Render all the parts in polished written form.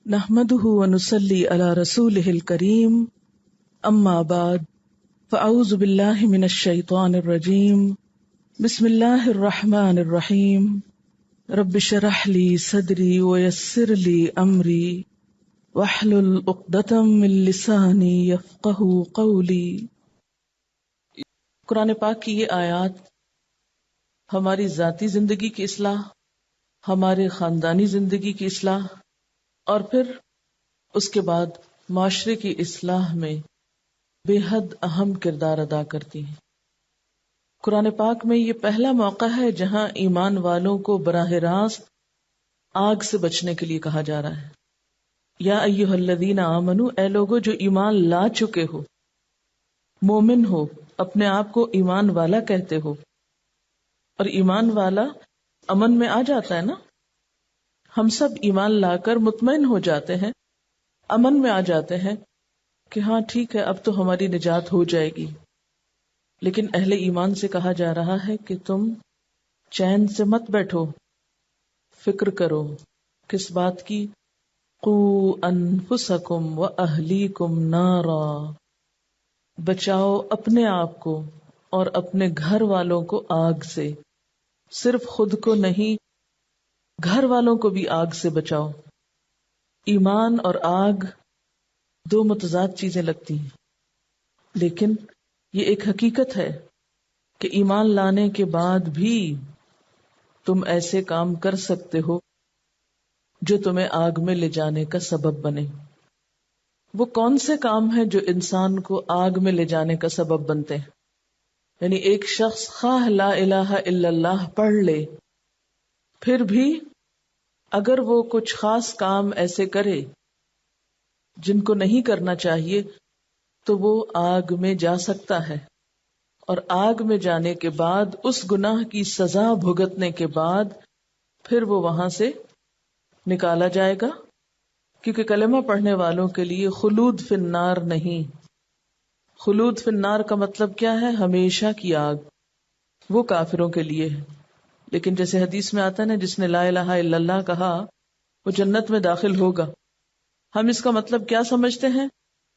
نحمده ونصلي على رسوله الكريم اما بعد فاعوذ بالله من الشيطان الرجيم بسم الله الرحمن الرحيم رب اشرح لي صدري ويسر لي امري واحلل عقدة من لساني يفقهوا قولي۔ قرآن پاک کی یہ آیات ہماری ذاتی زندگی کی اصلاح، ہمارے خاندانی زندگی کی اصلاح اور پھر اس کے بعد معاشرے کی اصلاح میں بے حد اہم کردار ادا کرتی ہیں۔ قرآن پاک میں یہ پہلا موقع ہے جہاں ایمان والوں کو براہ راست آگ سے بچنے کے لیے کہا جا رہا ہے۔ یا ایھا الذین آمنو، اے لوگو جو ایمان لا چکے ہو، مومن ہو، اپنے آپ کو ایمان والا کہتے ہو، اور ایمان والا امن میں آ جاتا ہے نا، ہم سب ایمان لا کر مطمئن ہو جاتے ہیں، امن میں آ جاتے ہیں کہ ہاں ٹھیک ہے اب تو ہماری نجات ہو جائے گی۔ لیکن اہل ایمان سے کہا جا رہا ہے کہ تم چین سے مت بیٹھو، فکر کرو۔ کس بات کی؟ قوا انفسکم واہلیکم نارا، بچاؤ اپنے آپ کو اور اپنے گھر والوں کو آگ سے، صرف خود کو نہیں گھر والوں کو بھی آگ سے بچاؤ۔ ایمان اور آگ دو متضاد چیزیں لگتی ہیں، لیکن یہ ایک حقیقت ہے کہ ایمان لانے کے بعد بھی تم ایسے کام کر سکتے ہو جو تمہیں آگ میں لے جانے کا سبب بنے۔ وہ کون سے کام ہیں جو انسان کو آگ میں لے جانے کا سبب بنتے ہیں؟ یعنی ایک شخص خواہ لا الہ الا اللہ پڑھ لے، پھر بھی اگر وہ کچھ خاص کام ایسے کرے جن کو نہیں کرنا چاہیے تو وہ آگ میں جا سکتا ہے، اور آگ میں جانے کے بعد اس گناہ کی سزا بھگتنے کے بعد پھر وہ وہاں سے نکالا جائے گا، کیونکہ کلمہ پڑھنے والوں کے لیے خلود فی النار نہیں۔ خلود فی النار کا مطلب کیا ہے؟ ہمیشہ کی آگ، وہ کافروں کے لیے ہے۔ لیکن جیسے حدیث میں آتا ہے نا، جس نے لا الہ الا اللہ کہا وہ جنت میں داخل ہوگا۔ ہم اس کا مطلب کیا سمجھتے ہیں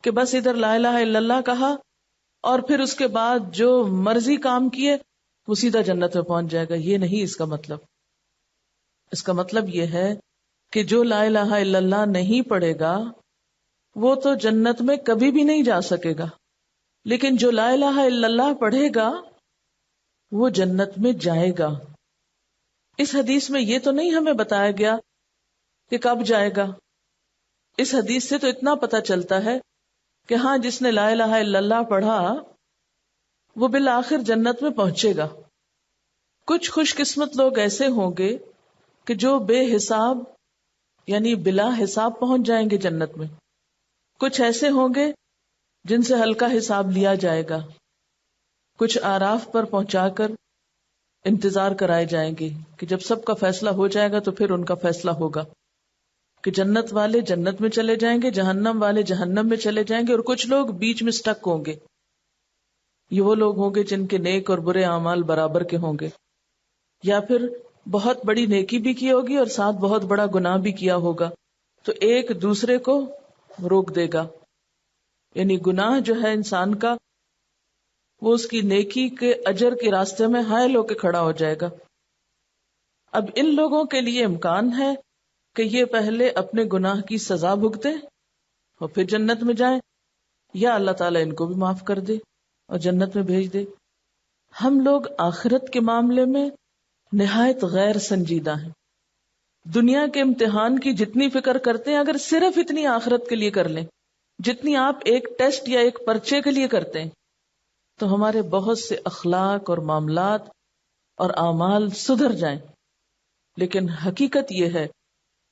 کہ بس ادھر لا الہ الا اللہ کہا اور پھر اس کے بعد جو مرضی کام کیے وہ سیدھا جنت میں پہنچ جائے گا۔ یہ نہیں اس کا مطلب۔ اس کا مطلب یہ ہے کہ جو لا الہ الا اللہ نہیں پڑھے گا وہ تو جنت میں کبھی بھی نہیں جا سکے گا، لیکن جو لا الہ الا اللہ پڑھے گا وہ جنت میں جائے گا۔ اس حدیث میں یہ تو نہیں ہمیں بتایا گیا کہ کب جائے گا۔ اس حدیث سے تو اتنا پتہ چلتا ہے کہ ہاں جس نے لا الہ الا اللہ پڑھا وہ بالآخر جنت میں پہنچے گا۔ کچھ خوش قسمت لوگ ایسے ہوں گے کہ جو بے حساب یعنی بلا حساب پہنچ جائیں گے جنت میں۔ کچھ ایسے ہوں گے جن سے ہلکا حساب لیا جائے گا، کچھ آراف پر پہنچا کر انتظار کرائے جائیں گے کہ جب سب کا فیصلہ ہو جائے گا تو پھر ان کا فیصلہ ہوگا کہ جنت والے جنت میں چلے جائیں گے، جہنم والے جہنم میں چلے جائیں گے، اور کچھ لوگ بیچ میں سٹک ہوں گے۔ یہ وہ لوگ ہوں گے جن کے نیک اور برے اعمال برابر کے ہوں گے، یا پھر بہت بڑی نیکی بھی کی ہوگی اور ساتھ بہت بڑا گناہ بھی کیا ہوگا، تو ایک دوسرے کو روک دے گا۔ یعنی گناہ جو ہے انسان کا، وہ اس کی نیکی کے اجر کے راستے میں حائل ہو کے کھڑا ہو جائے گا۔ اب ان لوگوں کے لیے امکان ہے کہ یہ پہلے اپنے گناہ کی سزا بھگتیں اور پھر جنت میں جائیں، یا اللہ تعالیٰ ان کو بھی معاف کر دے اور جنت میں بھیج دے۔ ہم لوگ آخرت کے معاملے میں نہایت غیر سنجیدہ ہیں۔ دنیا کے امتحان کی جتنی فکر کرتے ہیں، اگر صرف اتنی آخرت کے لیے کر لیں جتنی آپ ایک ٹیسٹ یا ایک پرچے کے لیے کرتے ہیں، تو ہمارے بہت سے اخلاق اور معاملات اور اعمال سدھر جائیں۔ لیکن حقیقت یہ ہے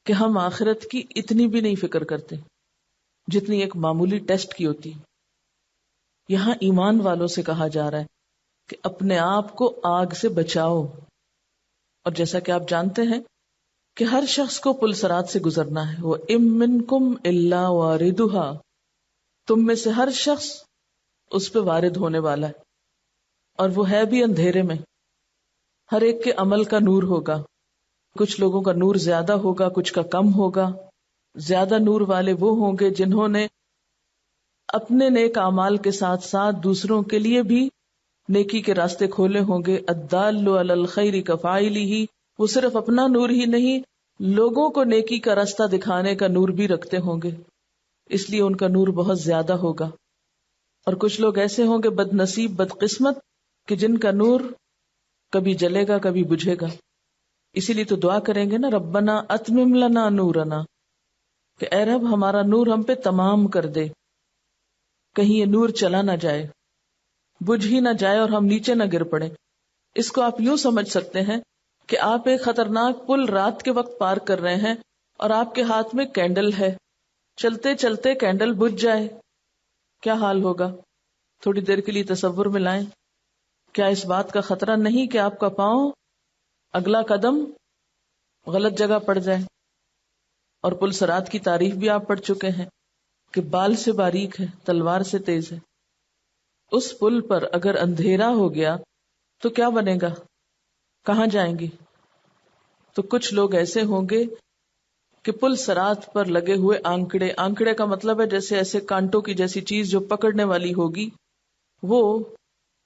کہ ہم آخرت کی اتنی بھی نہیں فکر کرتے جتنی ایک معمولی ٹیسٹ کی ہوتی۔ یہاں ایمان والوں سے کہا جا رہا ہے کہ اپنے آپ کو آگ سے بچاؤ، اور جیسا کہ آپ جانتے ہیں کہ ہر شخص کو پل صراط سے گزرنا ہے۔ وَإِن مِّنكُمْ إِلَّا وَارِدُهَا، تم میں سے ہر شخص اس پہ وارد ہونے والا ہے، اور وہ ہے بھی اندھیرے میں۔ ہر ایک کے عمل کا نور ہوگا، کچھ لوگوں کا نور زیادہ ہوگا، کچھ کا کم ہوگا، زیادہ نور والے وہ ہوں گے جنہوں نے اپنے نیک اعمال کے ساتھ ساتھ دوسروں کے لیے بھی نیکی کے راستے کھولے ہوں گے. الدال علی الخیر کفاعلہ، وہ صرف اپنا نور ہی نہیں، لوگوں کو نیکی کا راستہ دکھانے کا نور بھی رکھتے ہوں گے، اس لیے ان کا نور بہت زیادہ ہوگا. اور کچھ لوگ ایسے ہوں گے بد نصیب بد قسمت کہ جن کا نور کبھی جلے گا کبھی بجھے گا. اسی لیے تو دعا کریں گے نا، ربنا اتمم لنا نورنا، کہ اے رب ہمارا نور ہم پہ تمام کر دے، کہیں یہ نور چلا نہ جائے، بجھ ہی نہ جائے اور ہم نیچے نہ گر پڑے. اس کو آپ یوں سمجھ سکتے ہیں کہ آپ ایک خطرناک پل رات کے وقت پار کر رہے ہیں اور آپ کے ہاتھ میں کینڈل ہے، چلتے چلتے کینڈل بجھ جائے، کیا حال ہوگا؟ تھوڑی دیر کے لیے تصور میں لائیں. کیا اس بات کا خطرہ نہیں کہ آپ کا پاؤں اگلا قدم غلط جگہ پڑ جائے؟ اور پل صراط کی تعریف بھی آپ پڑھ چکے ہیں کہ بال سے باریک ہے، تلوار سے تیز ہے. اس پل پر اگر اندھیرا ہو گیا تو کیا بنے گا؟ کہاں جائیں گے؟ تو کچھ لوگ ایسے ہوں گے کہ پل صراط پر لگے ہوئے آنکڑے، آنکڑے کا مطلب ہے جیسے ایسے کانٹوں کی جیسی چیز جو پکڑنے والی ہوگی، وہ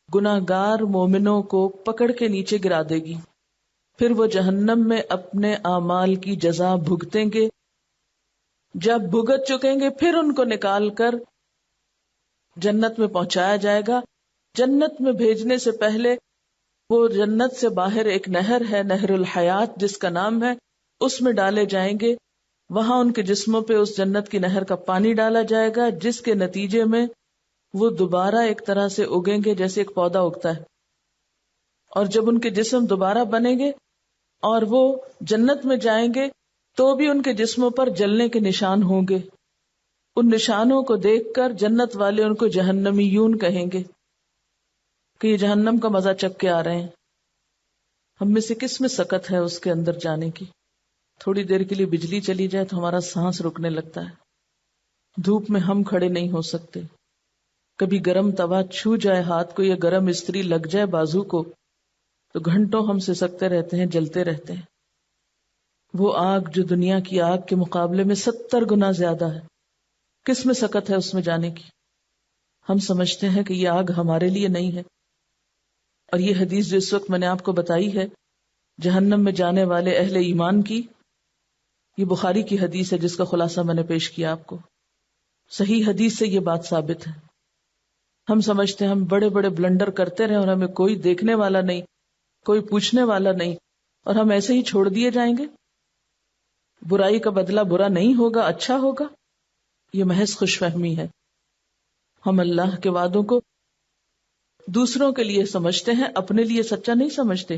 گناہگار مومنوں کو پکڑ کے نیچے گرا دے گی. پھر وہ جہنم میں اپنے اعمال کی جزا بھگتیں گے. جب بھگت چکیں گے پھر ان کو نکال کر جنت میں پہنچایا جائے گا. جنت میں بھیجنے سے پہلے وہ جنت سے باہر ایک نہر ہے، نہر الحیات جس کا نام ہے، اس میں ڈالے جائیں گے. وہاں ان کے جسموں پہ اس جنت کی نہر کا پانی ڈالا جائے گا، جس کے نتیجے میں وہ دوبارہ ایک طرح سے اگیں گے جیسے ایک پودا اگتا ہے. اور جب ان کے جسم دوبارہ بنیں گے اور وہ جنت میں جائیں گے تو بھی ان کے جسموں پر جلنے کے نشان ہوں گے. ان نشانوں کو دیکھ کر جنت والے ان کو جہنمیون کہیں گے کہ یہ جہنم کا مزہ چک کے آ رہے ہیں. ہم میں سے کس میں سکت ہے اس کے اندر جانے کی؟ تھوڑی دیر کے لیے بجلی چلی جائے تو ہمارا سانس رکنے لگتا ہے، دھوپ میں ہم کھڑے نہیں ہو سکتے. کبھی گرم توا چھو جائے ہاتھ کو یا گرم استری لگ جائے بازو کو تو گھنٹوں ہم سسکتے رہتے ہیں، جلتے رہتے ہیں. وہ آگ جو دنیا کی آگ کے مقابلے میں 70 گنا زیادہ ہے، کس میں سکت ہے اس میں جانے کی؟ ہم سمجھتے ہیں کہ یہ آگ ہمارے لیے نہیں ہے. اور یہ حدیث جو اس وقت میں نے آپ کو بتائی ہے جہنم میں جانے والے اہل ایمان کی، یہ بخاری کی حدیث ہے جس کا خلاصہ میں نے پیش کیا آپ کو. صحیح حدیث سے یہ بات ثابت ہے. ہم سمجھتے ہیں ہم بڑے بڑے بلنڈر کرتے رہے اور ہمیں کوئی دیکھنے والا نہیں، کوئی پوچھنے والا نہیں، اور ہم ایسے ہی چھوڑ دیے جائیں گے. برائی کا بدلہ برا نہیں ہوگا، اچھا ہوگا. یہ محض خوش فہمی ہے. ہم اللہ کے وعدوں کو دوسروں کے لیے سمجھتے ہیں، اپنے لیے سچا نہیں سمجھتے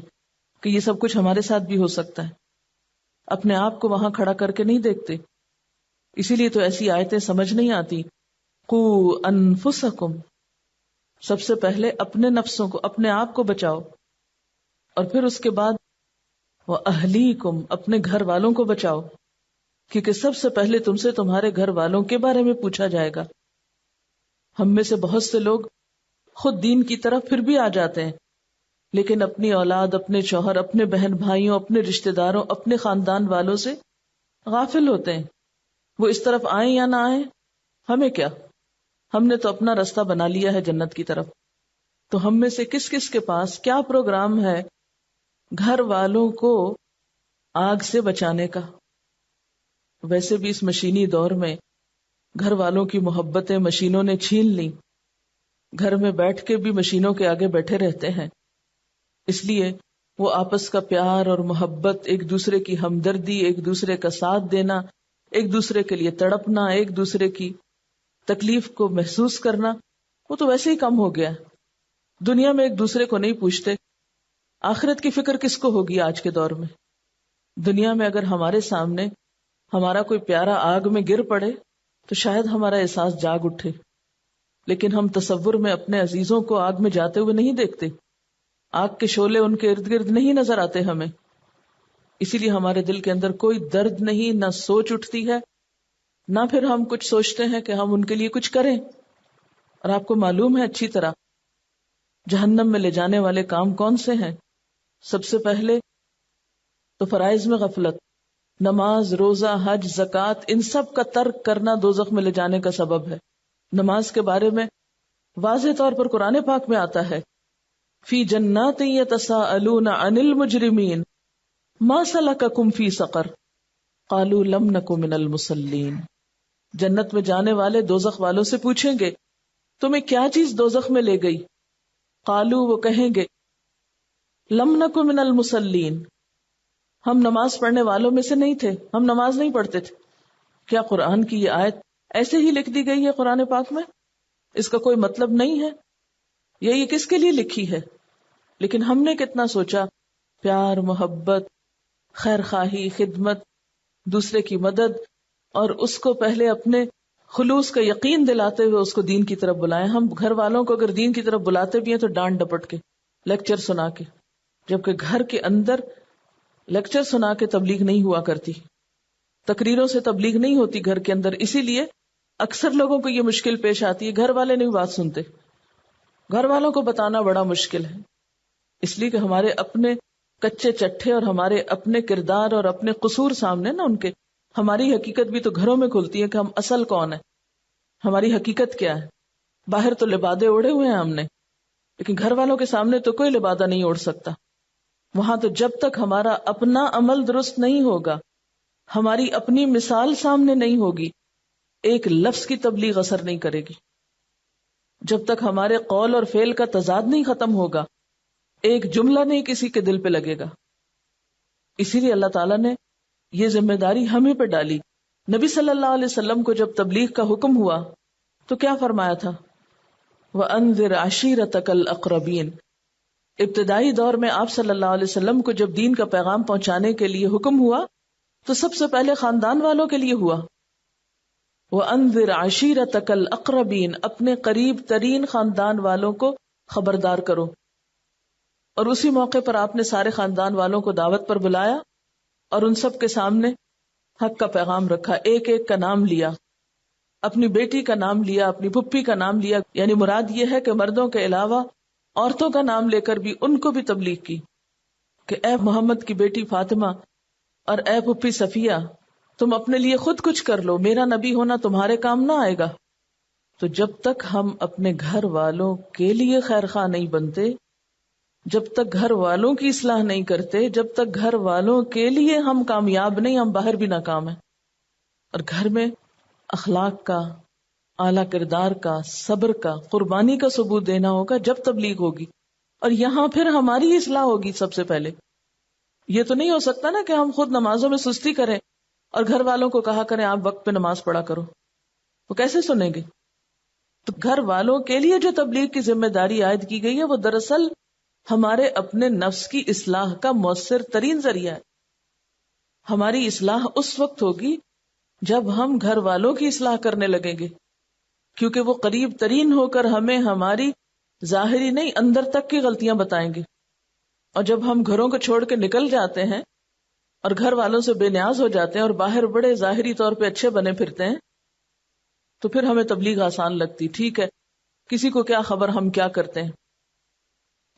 کہ یہ سب کچھ ہمارے ساتھ بھی ہو سکتا ہے. اپنے آپ کو وہاں کھڑا کر کے نہیں دیکھتے. اسی لیے تو ایسی آیتیں سمجھ نہیں آتی. قُوا انفسکم، سب سے پہلے اپنے نفسوں کو، اپنے آپ کو بچاؤ، اور پھر اس کے بعد وَأَهْلِيكُمْ، اپنے گھر والوں کو بچاؤ، کیونکہ سب سے پہلے تم سے تمہارے گھر والوں کے بارے میں پوچھا جائے گا. ہم میں سے بہت سے لوگ خود دین کی طرف پھر بھی آ جاتے ہیں، لیکن اپنی اولاد، اپنے شوہر، اپنے بہن بھائیوں، اپنے رشتہ داروں، اپنے خاندان والوں سے غافل ہوتے ہیں. وہ اس طرف آئیں یا نہ آئیں، ہمیں کیا، ہم نے تو اپنا راستہ بنا لیا ہے جنت کی طرف. تو ہم میں سے کس کس کے پاس کیا پروگرام ہے گھر والوں کو آگ سے بچانے کا؟ ویسے بھی اس مشینی دور میں گھر والوں کی محبتیں مشینوں نے چھین لی. گھر میں بیٹھ کے بھی مشینوں کے آگے بیٹھے رہتے ہیں. اس لیے وہ آپس کا پیار اور محبت، ایک دوسرے کی ہمدردی، ایک دوسرے کا ساتھ دینا، ایک دوسرے کے لیے تڑپنا، ایک دوسرے کی تکلیف کو محسوس کرنا، وہ تو ویسے ہی کم ہو گیا. دنیا میں ایک دوسرے کو نہیں پوچھتے. آخرت کی فکر کس کو ہوگی آج کے دور میں؟ دنیا میں اگر ہمارے سامنے ہمارا کوئی پیارا آگ میں گر پڑے تو شاید ہمارا احساس جاگ اٹھے، لیکن ہم تصور میں اپنے عزیزوں کو آگ میں جاتے ہوئے نہیں دیکھتے. آگ کے شعلے ان کے ارد گرد نہیں نظر آتے ہمیں. اسی لیے ہمارے دل کے اندر کوئی درد نہیں، نہ سوچ اٹھتی ہے، نہ پھر ہم کچھ سوچتے ہیں کہ ہم ان کے لیے کچھ کریں. اور آپ کو معلوم ہے اچھی طرح جہنم میں لے جانے والے کام کون سے ہیں؟ سب سے پہلے تو فرائض میں غفلت. نماز، روزہ، حج، زکوٰۃ، ان سب کا ترک کرنا دوزخ میں لے جانے کا سبب ہے۔ نماز کے بارے میں واضح طور پر قرآن پاک میں آتا ہے فی جنات یتساءلون عن المجرمین ما سلککم فی سقر قالوا لم نک من المصلین۔ جنت میں جانے والے دوزخ والوں سے پوچھیں گے تمہیں کیا چیز دوزخ میں لے گئی؟ قالوا، وہ کہیں گے لم نک من المصلین، ہم نماز پڑھنے والوں میں سے نہیں تھے، ہم نماز نہیں پڑھتے تھے۔ کیا قرآن کی یہ آیت ایسے ہی لکھ دی گئی ہے قرآن پاک میں؟ اس کا کوئی مطلب نہیں ہے؟ یا یہ کس کے لیے لکھی ہے؟ لیکن ہم نے کتنا سوچا، پیار، محبت، خیر خواہی، خدمت، دوسرے کی مدد، اور اس کو پہلے اپنے خلوص کا یقین دلاتے ہوئے اس کو دین کی طرف بلائیں۔ ہم گھر والوں کو اگر دین کی طرف بلاتے بھی ہیں تو ڈانٹ ڈپٹ کے، لیکچر سنا کے، جبکہ گھر کے اندر لیکچر سنا کے تبلیغ نہیں ہوا کرتی، تقریروں سے تبلیغ نہیں ہوتی گھر کے اندر۔ اسی لیے اکثر لوگوں کو یہ مشکل پیش آتی ہے، گھر والے نہیں بات سنتے، گھر والوں کو بتانا بڑا مشکل ہے، اس لیے کہ ہمارے اپنے کچے چٹھے اور ہمارے اپنے کردار اور اپنے قصور سامنے نا ان کے، ہماری حقیقت بھی تو گھروں میں کھلتی ہے کہ ہم اصل کون ہے، ہماری حقیقت کیا ہے۔ باہر تو لبادے اوڑھے ہوئے ہیں ہم نے، لیکن گھر والوں کے سامنے تو کوئی لبادہ نہیں اوڑھ سکتا۔ وہاں تو جب تک ہمارا اپنا عمل درست نہیں ہوگا، ہماری اپنی مثال سامنے نہیں ہوگی، ایک لفظ کی تبلیغ اثر نہیں کرے گی۔ جب تک ہمارے قول اور فعل کا تضاد نہیں ختم ہوگا، ایک جملہ نہیں کسی کے دل پہ لگے گا۔ اسی لیے اللہ تعالیٰ نے یہ ذمہ داری ہمیں پہ ڈالی۔ نبی صلی اللہ علیہ وسلم کو جب تبلیغ کا حکم ہوا تو کیا فرمایا تھا؟ وَأَنذِرْ عَشِيرَتَكَ الْأَقْرَبِينَ۔ ابتدائی دور میں آپ صلی اللہ علیہ وسلم کو جب دین کا پیغام پہنچانے کے لیے حکم ہوا تو سب سے پہلے خاندان والوں کے لیے ہوا۔ وَأَنذِرْ عَشِيرَتَكَ الْأَقْرَبِينَ، اپنے قریب ترین خاندان والوں کو خبردار کرو۔ اور اسی موقع پر آپ نے سارے خاندان والوں کو دعوت پر بلایا اور ان سب کے سامنے حق کا پیغام رکھا، ایک ایک کا نام لیا، اپنی بیٹی کا نام لیا، اپنی پھپھی کا نام لیا، یعنی مراد یہ ہے کہ مردوں کے علاوہ عورتوں کا نام لے کر بھی ان کو بھی تبلیغ کی کہ اے محمد کی بیٹی فاطمہ اور اے پھپھی صفیہ، تم اپنے لیے خود کچھ کر لو، میرا نبی ہونا تمہارے کام نہ آئے گا۔ تو جب تک ہم اپنے گھر والوں کے لیے خیر خواہ نہیں بنتے، جب تک گھر والوں کی اصلاح نہیں کرتے، جب تک گھر والوں کے لیے ہم کامیاب نہیں، ہم باہر بھی ناکام ہیں۔ اور گھر میں اخلاق کا، اعلیٰ کردار کا، صبر کا، قربانی کا ثبوت دینا ہوگا جب تبلیغ ہوگی، اور یہاں پھر ہماری اصلاح ہوگی سب سے پہلے۔ یہ تو نہیں ہو سکتا نا کہ ہم خود نمازوں میں سستی کریں اور گھر والوں کو کہا کریں آپ وقت پہ نماز پڑھا کرو، وہ کیسے سنیں گے؟ تو گھر والوں کے لیے جو تبلیغ کی ذمہ داری عائد کی گئی ہے وہ دراصل ہمارے اپنے نفس کی اصلاح کا مؤثر ترین ذریعہ ہے۔ ہماری اصلاح اس وقت ہوگی جب ہم گھر والوں کی اصلاح کرنے لگیں گے، کیونکہ وہ قریب ترین ہو کر ہمیں ہماری ظاہری نہیں اندر تک کی غلطیاں بتائیں گے۔ اور جب ہم گھروں کو چھوڑ کے نکل جاتے ہیں اور گھر والوں سے بے نیاز ہو جاتے ہیں اور باہر بڑے ظاہری طور پہ اچھے بنے پھرتے ہیں تو پھر ہمیں تبلیغ آسان لگتی۔ ٹھیک ہے، کسی کو کیا خبر ہم کیا کرتے ہیں،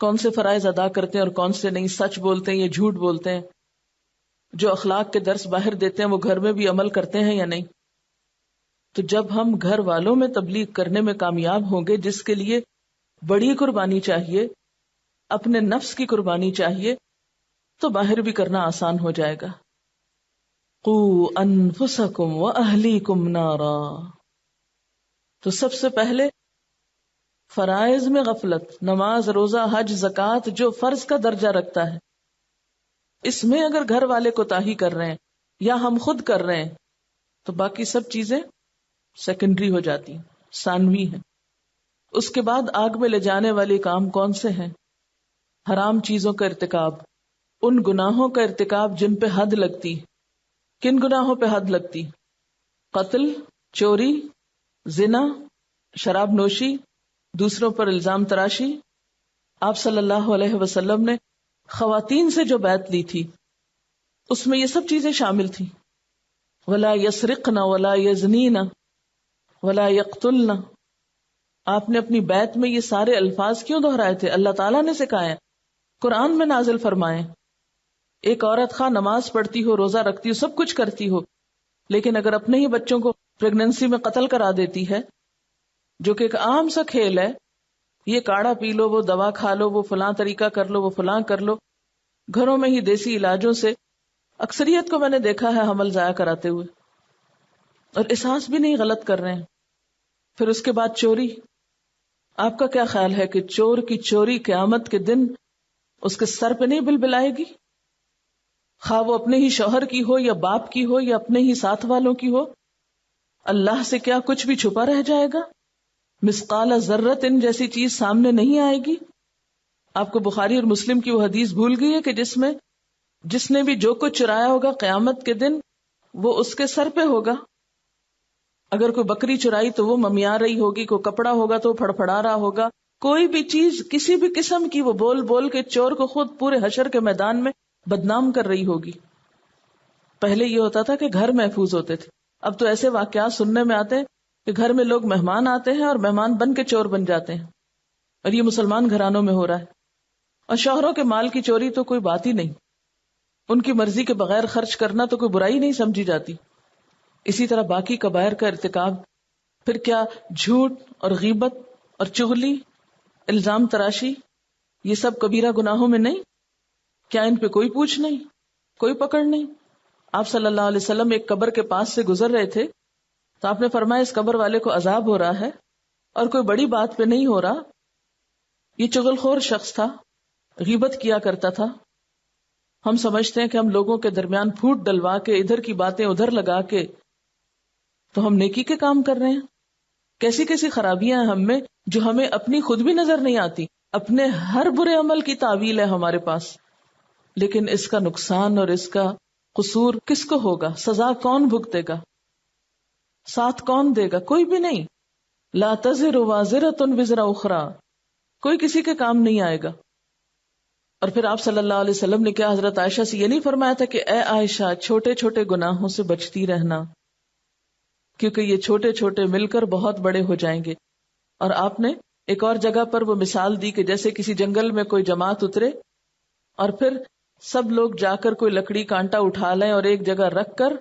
کون سے فرائض ادا کرتے ہیں اور کون سے نہیں، سچ بولتے ہیں یا جھوٹ بولتے ہیں، جو اخلاق کے درس باہر دیتے ہیں وہ گھر میں بھی عمل کرتے ہیں یا نہیں۔ تو جب ہم گھر والوں میں تبلیغ کرنے میں کامیاب ہوں گے، جس کے لیے بڑی قربانی چاہیے، اپنے نفس کی قربانی چاہیے، تو باہر بھی کرنا آسان ہو جائے گا۔ قُوْ أَنفُسَكُمْ وَأَهْلِيكُمْ نَارًا۔ تو سب سے پہلے فرائض میں غفلت، نماز، روزہ، حج، زکوٰۃ جو فرض کا درجہ رکھتا ہے، اس میں اگر گھر والے کوتاہی کر رہے ہیں یا ہم خود کر رہے ہیں تو باقی سب چیزیں سیکنڈری ہو جاتی ہیں، ثانوی ہیں۔ اس کے بعد آگ میں لے جانے والے کام کون سے ہیں؟ حرام چیزوں کا ارتکاب، ان گناہوں کا ارتکاب جن پہ حد لگتی۔ کن گناہوں پہ حد لگتی؟ قتل، چوری، زنا، شراب نوشی، دوسروں پر الزام تراشی۔ آپ صلی اللہ علیہ وسلم نے خواتین سے جو بیعت لی تھی اس میں یہ سب چیزیں شامل تھیں۔ وَلَا يَسْرِقْنَ وَلَا يَزْنِينَ وَلَا يَقْتُلْنَ۔ آپ نے اپنی بیعت میں یہ سارے الفاظ کیوں دہرائے تھے؟ اللہ تعالیٰ نے سکھائے، قرآن میں نازل فرمائے ایک عورت خواہ نماز پڑھتی ہو، روزہ رکھتی ہو، سب کچھ کرتی ہو، لیکن اگر اپنے ہی بچوں کو پریگننسی میں قتل کرا دیتی ہے، جو کہ ایک عام سا کھیل ہے، یہ کاڑھا پی لو، وہ دوا کھا لو، وہ فلاں طریقہ کر لو، وہ فلاں کر لو، گھروں میں ہی دیسی علاجوں سے اکثریت کو میں نے دیکھا ہے حمل ضائع کراتے ہوئے، اور احساس بھی نہیں غلط کر رہے ہیں۔ پھر اس کے بعد چوری، آپ کا کیا خیال ہے کہ چور کی چوری قیامت کے دن اس کے سر پہ نہیں بلبلائے گی؟ خواہ وہ اپنے ہی شوہر کی ہو یا باپ کی ہو یا اپنے ہی ساتھ والوں کی ہو، اللہ سے کیا کچھ بھی چھپا رہ جائے گا؟ مثقال ذرۃ ان جیسی چیز سامنے نہیں آئے گی؟ آپ کو بخاری اور مسلم کی وہ حدیث بھول گئی ہے کہ جس نے بھی جو کچھ چرایا ہوگا قیامت کے دن وہ اس کے سر پہ ہوگا۔ اگر کوئی بکری چرائی تو وہ ممیا رہی ہوگی، کوئی کپڑا ہوگا تو وہ پھڑپھڑا رہا ہوگا، کوئی بھی چیز کسی بھی قسم کی وہ بول بول کے چور کو خود پورے حشر کے میدان میں بدنام کر رہی ہوگی۔ پہلے یہ ہوتا تھا کہ گھر محفوظ ہوتے تھے، اب تو ایسے واقعات سننے میں آتے ہیں کہ گھر میں لوگ مہمان آتے ہیں اور مہمان بن کے چور بن جاتے ہیں، اور یہ مسلمان گھرانوں میں ہو رہا ہے۔ اور شوہروں کے مال کی چوری تو کوئی بات ہی نہیں، ان کی مرضی کے بغیر خرچ کرنا تو کوئی برائی نہیں سمجھی جاتی۔ اسی طرح باقی کبائر کا ارتکاب، پھر کیا جھوٹ اور غیبت اور چغلی، الزام تراشی، یہ سب کبیرہ گناہوں میں نہیں؟ کیا ان پہ کوئی پوچھ نہیں، کوئی پکڑ نہیں؟ آپ صلی اللہ علیہ وسلم ایک قبر کے پاس سے گزر رہے تھے تو آپ نے فرمایا اس قبر والے کو عذاب ہو رہا ہے، اور کوئی بڑی بات پہ نہیں ہو رہا۔ یہ چغل خور شخص تھا، غیبت کیا کرتا تھا۔ ہم سمجھتے ہیں کہ ہم لوگوں کے درمیان پھوٹ ڈلوا کے ادھر کی باتیں ادھر لگا کے تو ہم نیکی کے کام کر رہے ہیں۔ کیسی کیسی خرابیاں ہیں ہم میں جو ہمیں اپنی خود بھی نظر نہیں آتی، اپنے ہر برے عمل کی تعویل ہے ہمارے پاس، لیکن اس کا نقصان اور اس کا قصور کس کو ہوگا؟ سزا کون بھگتے گا؟ ساتھ کون دے گا؟ کوئی بھی نہیں۔ لا تزر وازرۃ وزر اخری، کوئی کسی کے کام نہیں آئے گا۔ اور پھر آپ صلی اللہ علیہ وسلم نے کیا حضرت عائشہ سے یہ نہیں فرمایا تھا کہ اے عائشہ چھوٹے چھوٹے گناہوں سے بچتی رہنا، کیونکہ یہ چھوٹے چھوٹے مل کر بہت بڑے ہو جائیں گے۔ اور آپ نے ایک اور جگہ پر وہ مثال دی کہ جیسے کسی جنگل میں کوئی جماعت اترے اور پھر سب لوگ جا کر کوئی لکڑی کانٹا اٹھا لیں اور ایک جگہ رکھ کر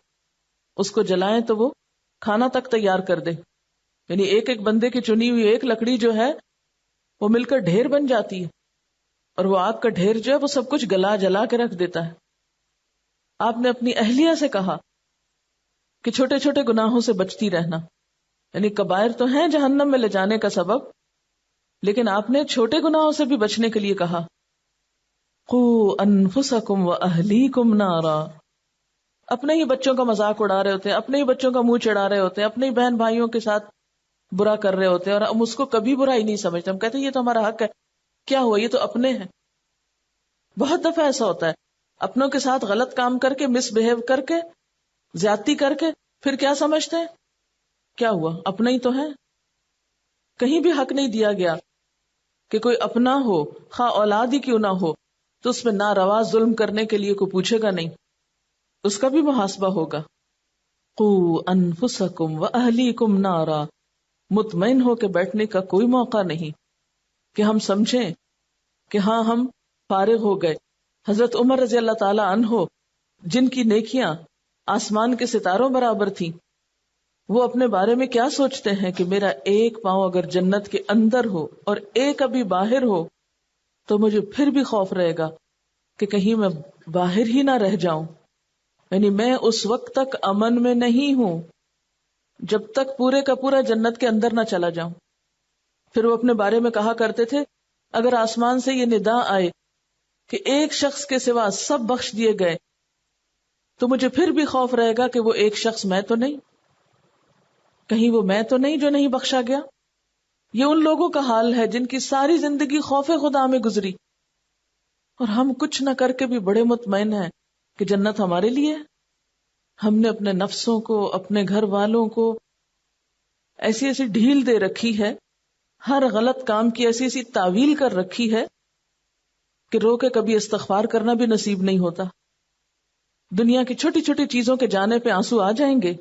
اس کو جلائیں تو وہ کھانا تک تیار کر دے، یعنی ایک ایک بندے کی چنی ہوئی ایک لکڑی جو ہے وہ مل کر ڈھیر بن جاتی ہے، اور وہ آگ کا ڈھیر جو ہے وہ سب کچھ گلا جلا کے رکھ دیتا ہے۔ آپ نے اپنی اہلیہ سے کہا کہ چھوٹے چھوٹے گناہوں سے بچتی رہنا، یعنی کبائر تو ہیں جہنم میں لے جانے کا سبب، لیکن آپ نے چھوٹے گناہوں سے بھی بچنے کے لیے کہا۔ قوا انفسکم واہلیکم نارا، اپنے ہی بچوں کا مذاق اڑا رہے ہوتے ہیں، اپنے ہی بچوں کا منہ چڑھا رہے ہوتے ہیں، اپنے ہی بہن بھائیوں کے ساتھ برا کر رہے ہوتے ہیں، اور ہم اس کو کبھی برا ہی نہیں سمجھتے، ہم کہتے ہیں یہ تو ہمارا حق ہے، کیا ہوا یہ تو اپنے ہیں۔ بہت دفعہ ایسا ہوتا ہے، اپنوں کے ساتھ غلط کام کر کے، مس بہیو کر کے، زیادتی کر کے، پھر کیا سمجھتے ہیں کیا ہوا اپنا ہی تو ہے۔ کہیں بھی حق نہیں دیا گیا کہ کوئی اپنا ہو، خواہ اولاد ہی کیوں نہ ہو، تو اس میں ناروا ظلم کرنے کے لیے کوئی پوچھے گا نہیں، اس کا بھی محاسبہ ہوگا۔ قوا انفسکم واہلیکم نارا، مطمئن ہو کے بیٹھنے کا کوئی موقع نہیں کہ ہم سمجھیں کہ ہاں ہم فارغ ہو گئے۔ حضرت عمر رضی اللہ تعالی عنہ جن کی نیکیاں آسمان کے ستاروں برابر تھیں، وہ اپنے بارے میں کیا سوچتے ہیں کہ میرا ایک پاؤں اگر جنت کے اندر ہو اور ایک ابھی باہر ہو تو مجھے پھر بھی خوف رہے گا کہ کہیں میں باہر ہی نہ رہ جاؤں، یعنی میں اس وقت تک امن میں نہیں ہوں جب تک پورے کا پورا جنت کے اندر نہ چلا جاؤں۔ پھر وہ اپنے بارے میں کہا کرتے تھے اگر آسمان سے یہ ندا آئے کہ ایک شخص کے سوا سب بخش دیے گئے تو مجھے پھر بھی خوف رہے گا کہ وہ ایک شخص میں تو نہیں، کہیں وہ میں تو نہیں جو نہیں بخشا گیا۔ یہ ان لوگوں کا حال ہے جن کی ساری زندگی خوف خدا میں گزری، اور ہم کچھ نہ کر کے بھی بڑے مطمئن ہیں کہ جنت ہمارے لیے ہے۔ ہم نے اپنے نفسوں کو، اپنے گھر والوں کو ایسی ایسی ڈھیل دے رکھی ہے، ہر غلط کام کی ایسی ایسی تعویل کر رکھی ہے کہ رو کے کبھی استغفار کرنا بھی نصیب نہیں ہوتا۔ دنیا کی چھوٹی چھوٹی چیزوں کے جانے پہ آنسو آ جائیں گے،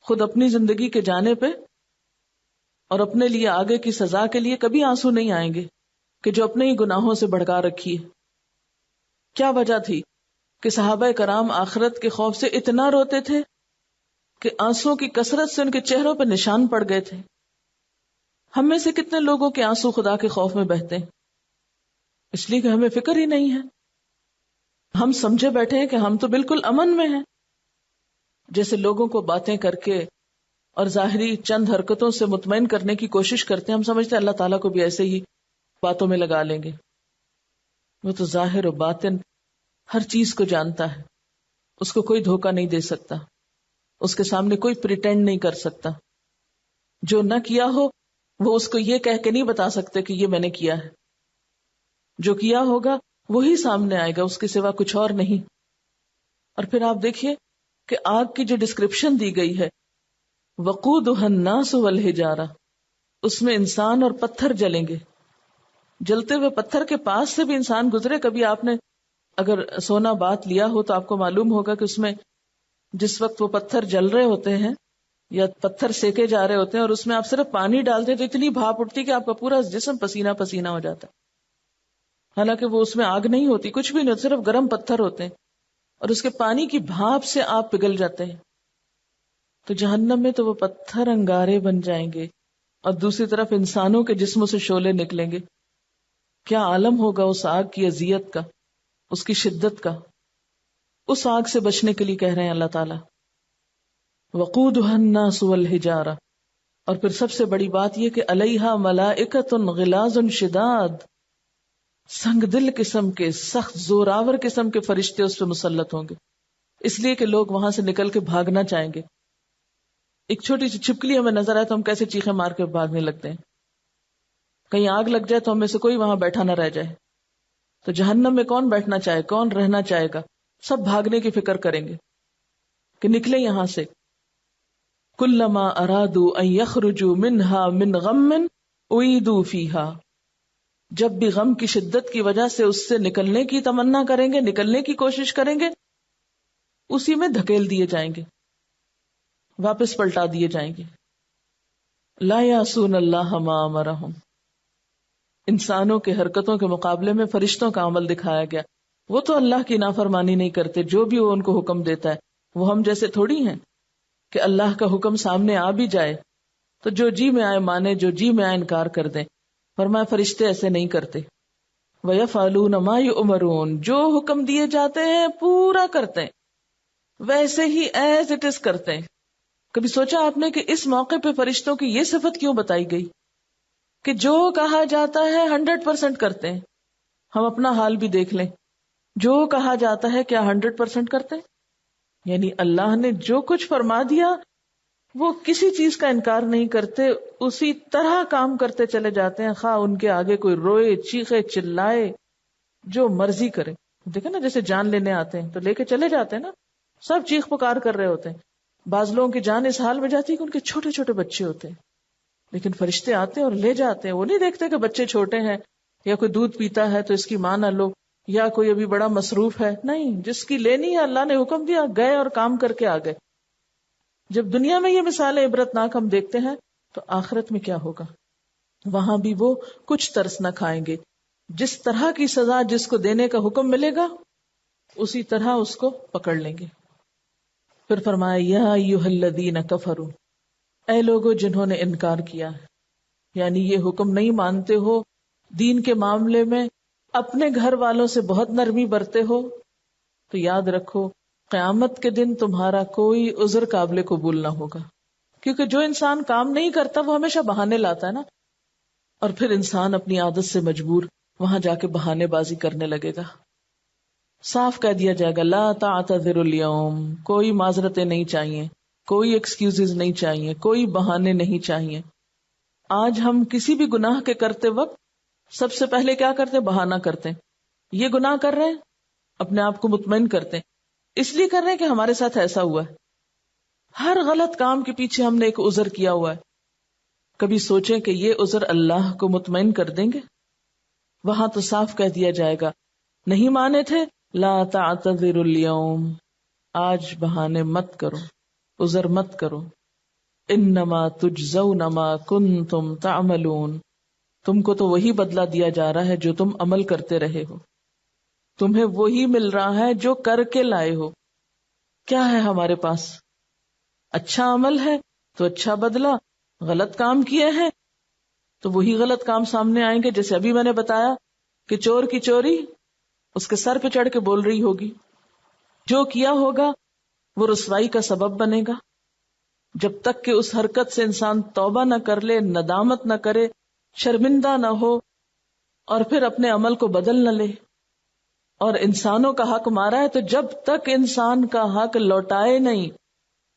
خود اپنی زندگی کے جانے پہ اور اپنے لیے آگے کی سزا کے لیے کبھی آنسو نہیں آئیں گے کہ جو اپنے ہی گناہوں سے بھڑکا رکھی ہے۔ کیا وجہ تھی کہ صحابہ کرام آخرت کے خوف سے اتنا روتے تھے کہ آنسوؤں کی کثرت سے ان کے چہروں پر نشان پڑ گئے تھے. ہم میں سے کتنے لوگوں کے آنسو خدا کے خوف میں بہتے ہیں؟ اس لیے کہ ہمیں فکر ہی نہیں ہے. ہم سمجھے بیٹھے ہیں کہ ہم تو بالکل امن میں ہیں. جیسے لوگوں کو باتیں کر کے اور ظاہری چند حرکتوں سے مطمئن کرنے کی کوشش کرتے ہیں، ہم سمجھتے ہیں اللہ تعالیٰ کو بھی ایسے ہی باتوں میں لگا لیں گے. وہ تو ظاہر و باطن ہر چیز کو جانتا ہے، اس کو کوئی دھوکہ نہیں دے سکتا، اس کے سامنے کوئی پریٹینڈ نہیں کر سکتا. جو نہ کیا ہو وہ اس کو یہ کہہ کے نہیں بتا سکتے کہ یہ میں نے کیا ہے. جو کیا ہوگا وہی سامنے آئے گا، اس کے سوا کچھ اور نہیں. اور پھر آپ دیکھیے کہ آگ کی جو ڈسکرپشن دی گئی ہے، وقودها الناس والحجارہ، اس میں انسان اور پتھر جلیں گے. جلتے ہوئے پتھر کے پاس سے بھی انسان گزرے. کبھی آپ نے اگر سونا بات لیا ہو تو آپ کو معلوم ہوگا کہ اس میں جس وقت وہ پتھر جل رہے ہوتے ہیں یا پتھر سیکے جا رہے ہوتے ہیں اور اس میں آپ صرف پانی ڈالتے ہیں تو اتنی بھاپ اٹھتی کہ آپ کا پورا جسم پسینہ پسینہ ہو جاتا ہے. حالانکہ وہ اس میں آگ نہیں ہوتی، کچھ بھی نہیں، صرف گرم پتھر ہوتے ہیں اور اس کے پانی کی بھاپ سے آپ پگھل جاتے ہیں. تو جہنم میں تو وہ پتھر انگارے بن جائیں گے اور دوسری طرف انسانوں کے جسموں سے شعلے نکلیں گے. کیا عالم ہوگا اس آگ کی اذیت کا، اس کی شدت کا. اس آگ سے بچنے کے لیے کہہ رہے ہیں اللہ تعالیٰ وقودها الناس والحجارہ. اور پھر سب سے بڑی بات یہ کہ علیہا ملائکۃ غلاظ شداد، سنگ دل قسم کے سخت زوراور قسم کے فرشتے اس پہ مسلط ہوں گے، اس لیے کہ لوگ وہاں سے نکل کے بھاگنا چاہیں گے. ایک چھوٹی سی چھپکلی ہمیں نظر آئے تو ہم کیسے چیخیں مار کے بھاگنے لگتے ہیں. کہیں آگ لگ جائے تو ہم میں سے کوئی وہاں بیٹھا نہ رہ جائے. تو جہنم میں کون بیٹھنا چاہے، کون رہنا چاہے گا؟ سب بھاگنے کی فکر کریں گے کہ نکلے یہاں سے. کلما ارادوا ان یخرجوا منها من غم اعیدوا فیہا، جب بھی غم کی شدت کی وجہ سے اس سے نکلنے کی تمنا کریں گے، نکلنے کی کوشش کریں گے، اسی میں دھکیل دیے جائیں گے، واپس پلٹا دیے جائیں گے. لا یعصون اللہ ما امرہم. انسانوں کے حرکتوں کے مقابلے میں فرشتوں کا عمل دکھایا گیا. وہ تو اللہ کی نافرمانی نہیں کرتے، جو بھی وہ ان کو حکم دیتا ہے. وہ ہم جیسے تھوڑی ہیں کہ اللہ کا حکم سامنے آ بھی جائے تو جو جی میں آئے مانے، جو جی میں آئے انکار کر دیں. فرمایا فرشتے ایسے نہیں کرتے. وَيَفْعَلُونَ مَا يُؤْمَرُونَ، جو حکم دیے جاتے ہیں پورا کرتے ہیں، ویسے ہی ایز اٹ از کرتے ہیں. کبھی سوچا آپ نے کہ اس موقع پہ فرشتوں کی یہ صفت کیوں بتائی گئی کہ جو کہا جاتا ہے 100% کرتے ہیں؟ ہم اپنا حال بھی دیکھ لیں، جو کہا جاتا ہے کیا 100% کرتے ہیں؟ یعنی اللہ نے جو کچھ فرما دیا وہ کسی چیز کا انکار نہیں کرتے، اسی طرح کام کرتے چلے جاتے ہیں، خواہ ان کے آگے کوئی روئے، چیخے، چلائے، جو مرضی کرے. دیکھیں نا، جیسے جان لینے آتے ہیں تو لے کے چلے جاتے ہیں نا، سب چیخ پکار کر رہے ہوتے ہیں. بعض لوگوں کی جان اس حال میں جاتی ہے کہ ان کے چھوٹے چھوٹے بچے ہوتے ہیں، لیکن فرشتے آتے ہیں اور لے جاتے ہیں. وہ نہیں دیکھتے کہ بچے چھوٹے ہیں یا کوئی دودھ پیتا ہے تو اس کی ماں نہ لو، یا کوئی ابھی بڑا مصروف ہے. نہیں، جس کی لینی ہے اللہ نے حکم دیا، گئے اور کام کر کے آ گئے. جب دنیا میں یہ مثالیں عبرتناک ہم دیکھتے ہیں تو آخرت میں کیا ہوگا؟ وہاں بھی وہ کچھ ترس نہ کھائیں گے. جس طرح کی سزا جس کو دینے کا حکم ملے گا اسی طرح اس کو پکڑ لیں گے. پھر فرمایا یا ایھا الذین کفروا، اے لوگو جنہوں نے انکار کیا ہے، یعنی یہ حکم نہیں مانتے ہو، دین کے معاملے میں اپنے گھر والوں سے بہت نرمی برتے ہو، تو یاد رکھو قیامت کے دن تمہارا کوئی عذر قابل قبول نہ ہوگا. کیونکہ جو انسان کام نہیں کرتا وہ ہمیشہ بہانے لاتا ہے نا، اور پھر انسان اپنی عادت سے مجبور وہاں جا کے بہانے بازی کرنے لگے گا. صاف کہہ دیا جائے گا لا تعتذروا اليوم، کوئی معذرتیں نہیں چاہیے، کوئی ایکسکیوزز نہیں چاہیے، کوئی بہانے نہیں چاہیے. آج ہم کسی بھی گناہ کے کرتے وقت سب سے پہلے کیا کرتے؟ بہانہ کرتے ہیں. یہ گناہ کر رہے ہیں، اپنے آپ کو مطمئن کرتے ہیں، اس لیے کر رہے ہیں کہ ہمارے ساتھ ایسا ہوا ہے. ہر غلط کام کے پیچھے ہم نے ایک عذر کیا ہوا ہے. کبھی سوچیں کہ یہ عذر اللہ کو مطمئن کر دیں گے؟ وہاں تو صاف کہہ دیا جائے گا نہیں مانے تھے لا تعتذروا اليوم، آج بہانے مت کرو، عذر مت کرو. انما تجزون ما کنتم تعملون، تم کو تو وہی بدلہ دیا جا رہا ہے جو تم عمل کرتے رہے ہو. تمہیں وہی مل رہا ہے جو کر کے لائے ہو. کیا ہے ہمارے پاس؟ اچھا عمل ہے تو اچھا بدلہ، غلط کام کیے ہیں تو وہی غلط کام سامنے آئیں گے. جیسے ابھی میں نے بتایا کہ چور کی چوری اس کے سر پہ چڑھ کے بول رہی ہوگی، جو کیا ہوگا وہ رسوائی کا سبب بنے گا. جب تک کہ اس حرکت سے انسان توبہ نہ کر لے، ندامت نہ کرے، شرمندہ نہ ہو اور پھر اپنے عمل کو بدل نہ لے. اور انسانوں کا حق مارا ہے تو جب تک انسان کا حق لوٹائے نہیں،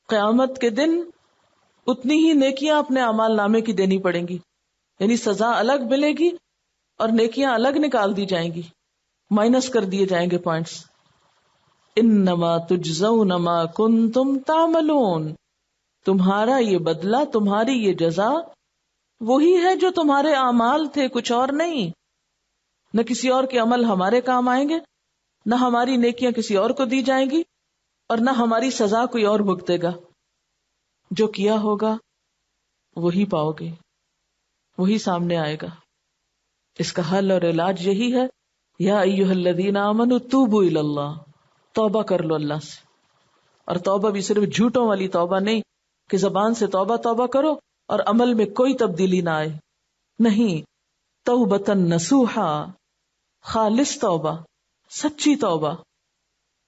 قیامت کے دن اتنی ہی نیکیاں اپنے اعمال نامے کی دینی پڑیں گی. یعنی سزا الگ ملے گی اور نیکیاں الگ نکال دی جائیں گی، مائنس کر دیے جائیں گے پوائنٹس. انما تجزون ما کنتم تعملون، تمہارا یہ بدلہ، تمہاری یہ جزا وہی ہے جو تمہارے اعمال تھے، کچھ اور نہیں. نہ کسی اور کے عمل ہمارے کام آئیں گے، نہ ہماری نیکیاں کسی اور کو دی جائیں گی، اور نہ ہماری سزا کوئی اور بھگتے گا. جو کیا ہوگا وہی پاؤ گے، وہی سامنے آئے گا. اس کا حل اور علاج یہی ہے، یا ایھا الذین آمنوا توبوا الی اللہ، توبہ کر لو اللہ سے. اور توبہ بھی صرف جھوٹوں والی توبہ نہیں کہ زبان سے توبہ توبہ کرو اور عمل میں کوئی تبدیلی نہ آئے. نہیں، توبۃ نصوحا، خالص توبہ، سچی توبہ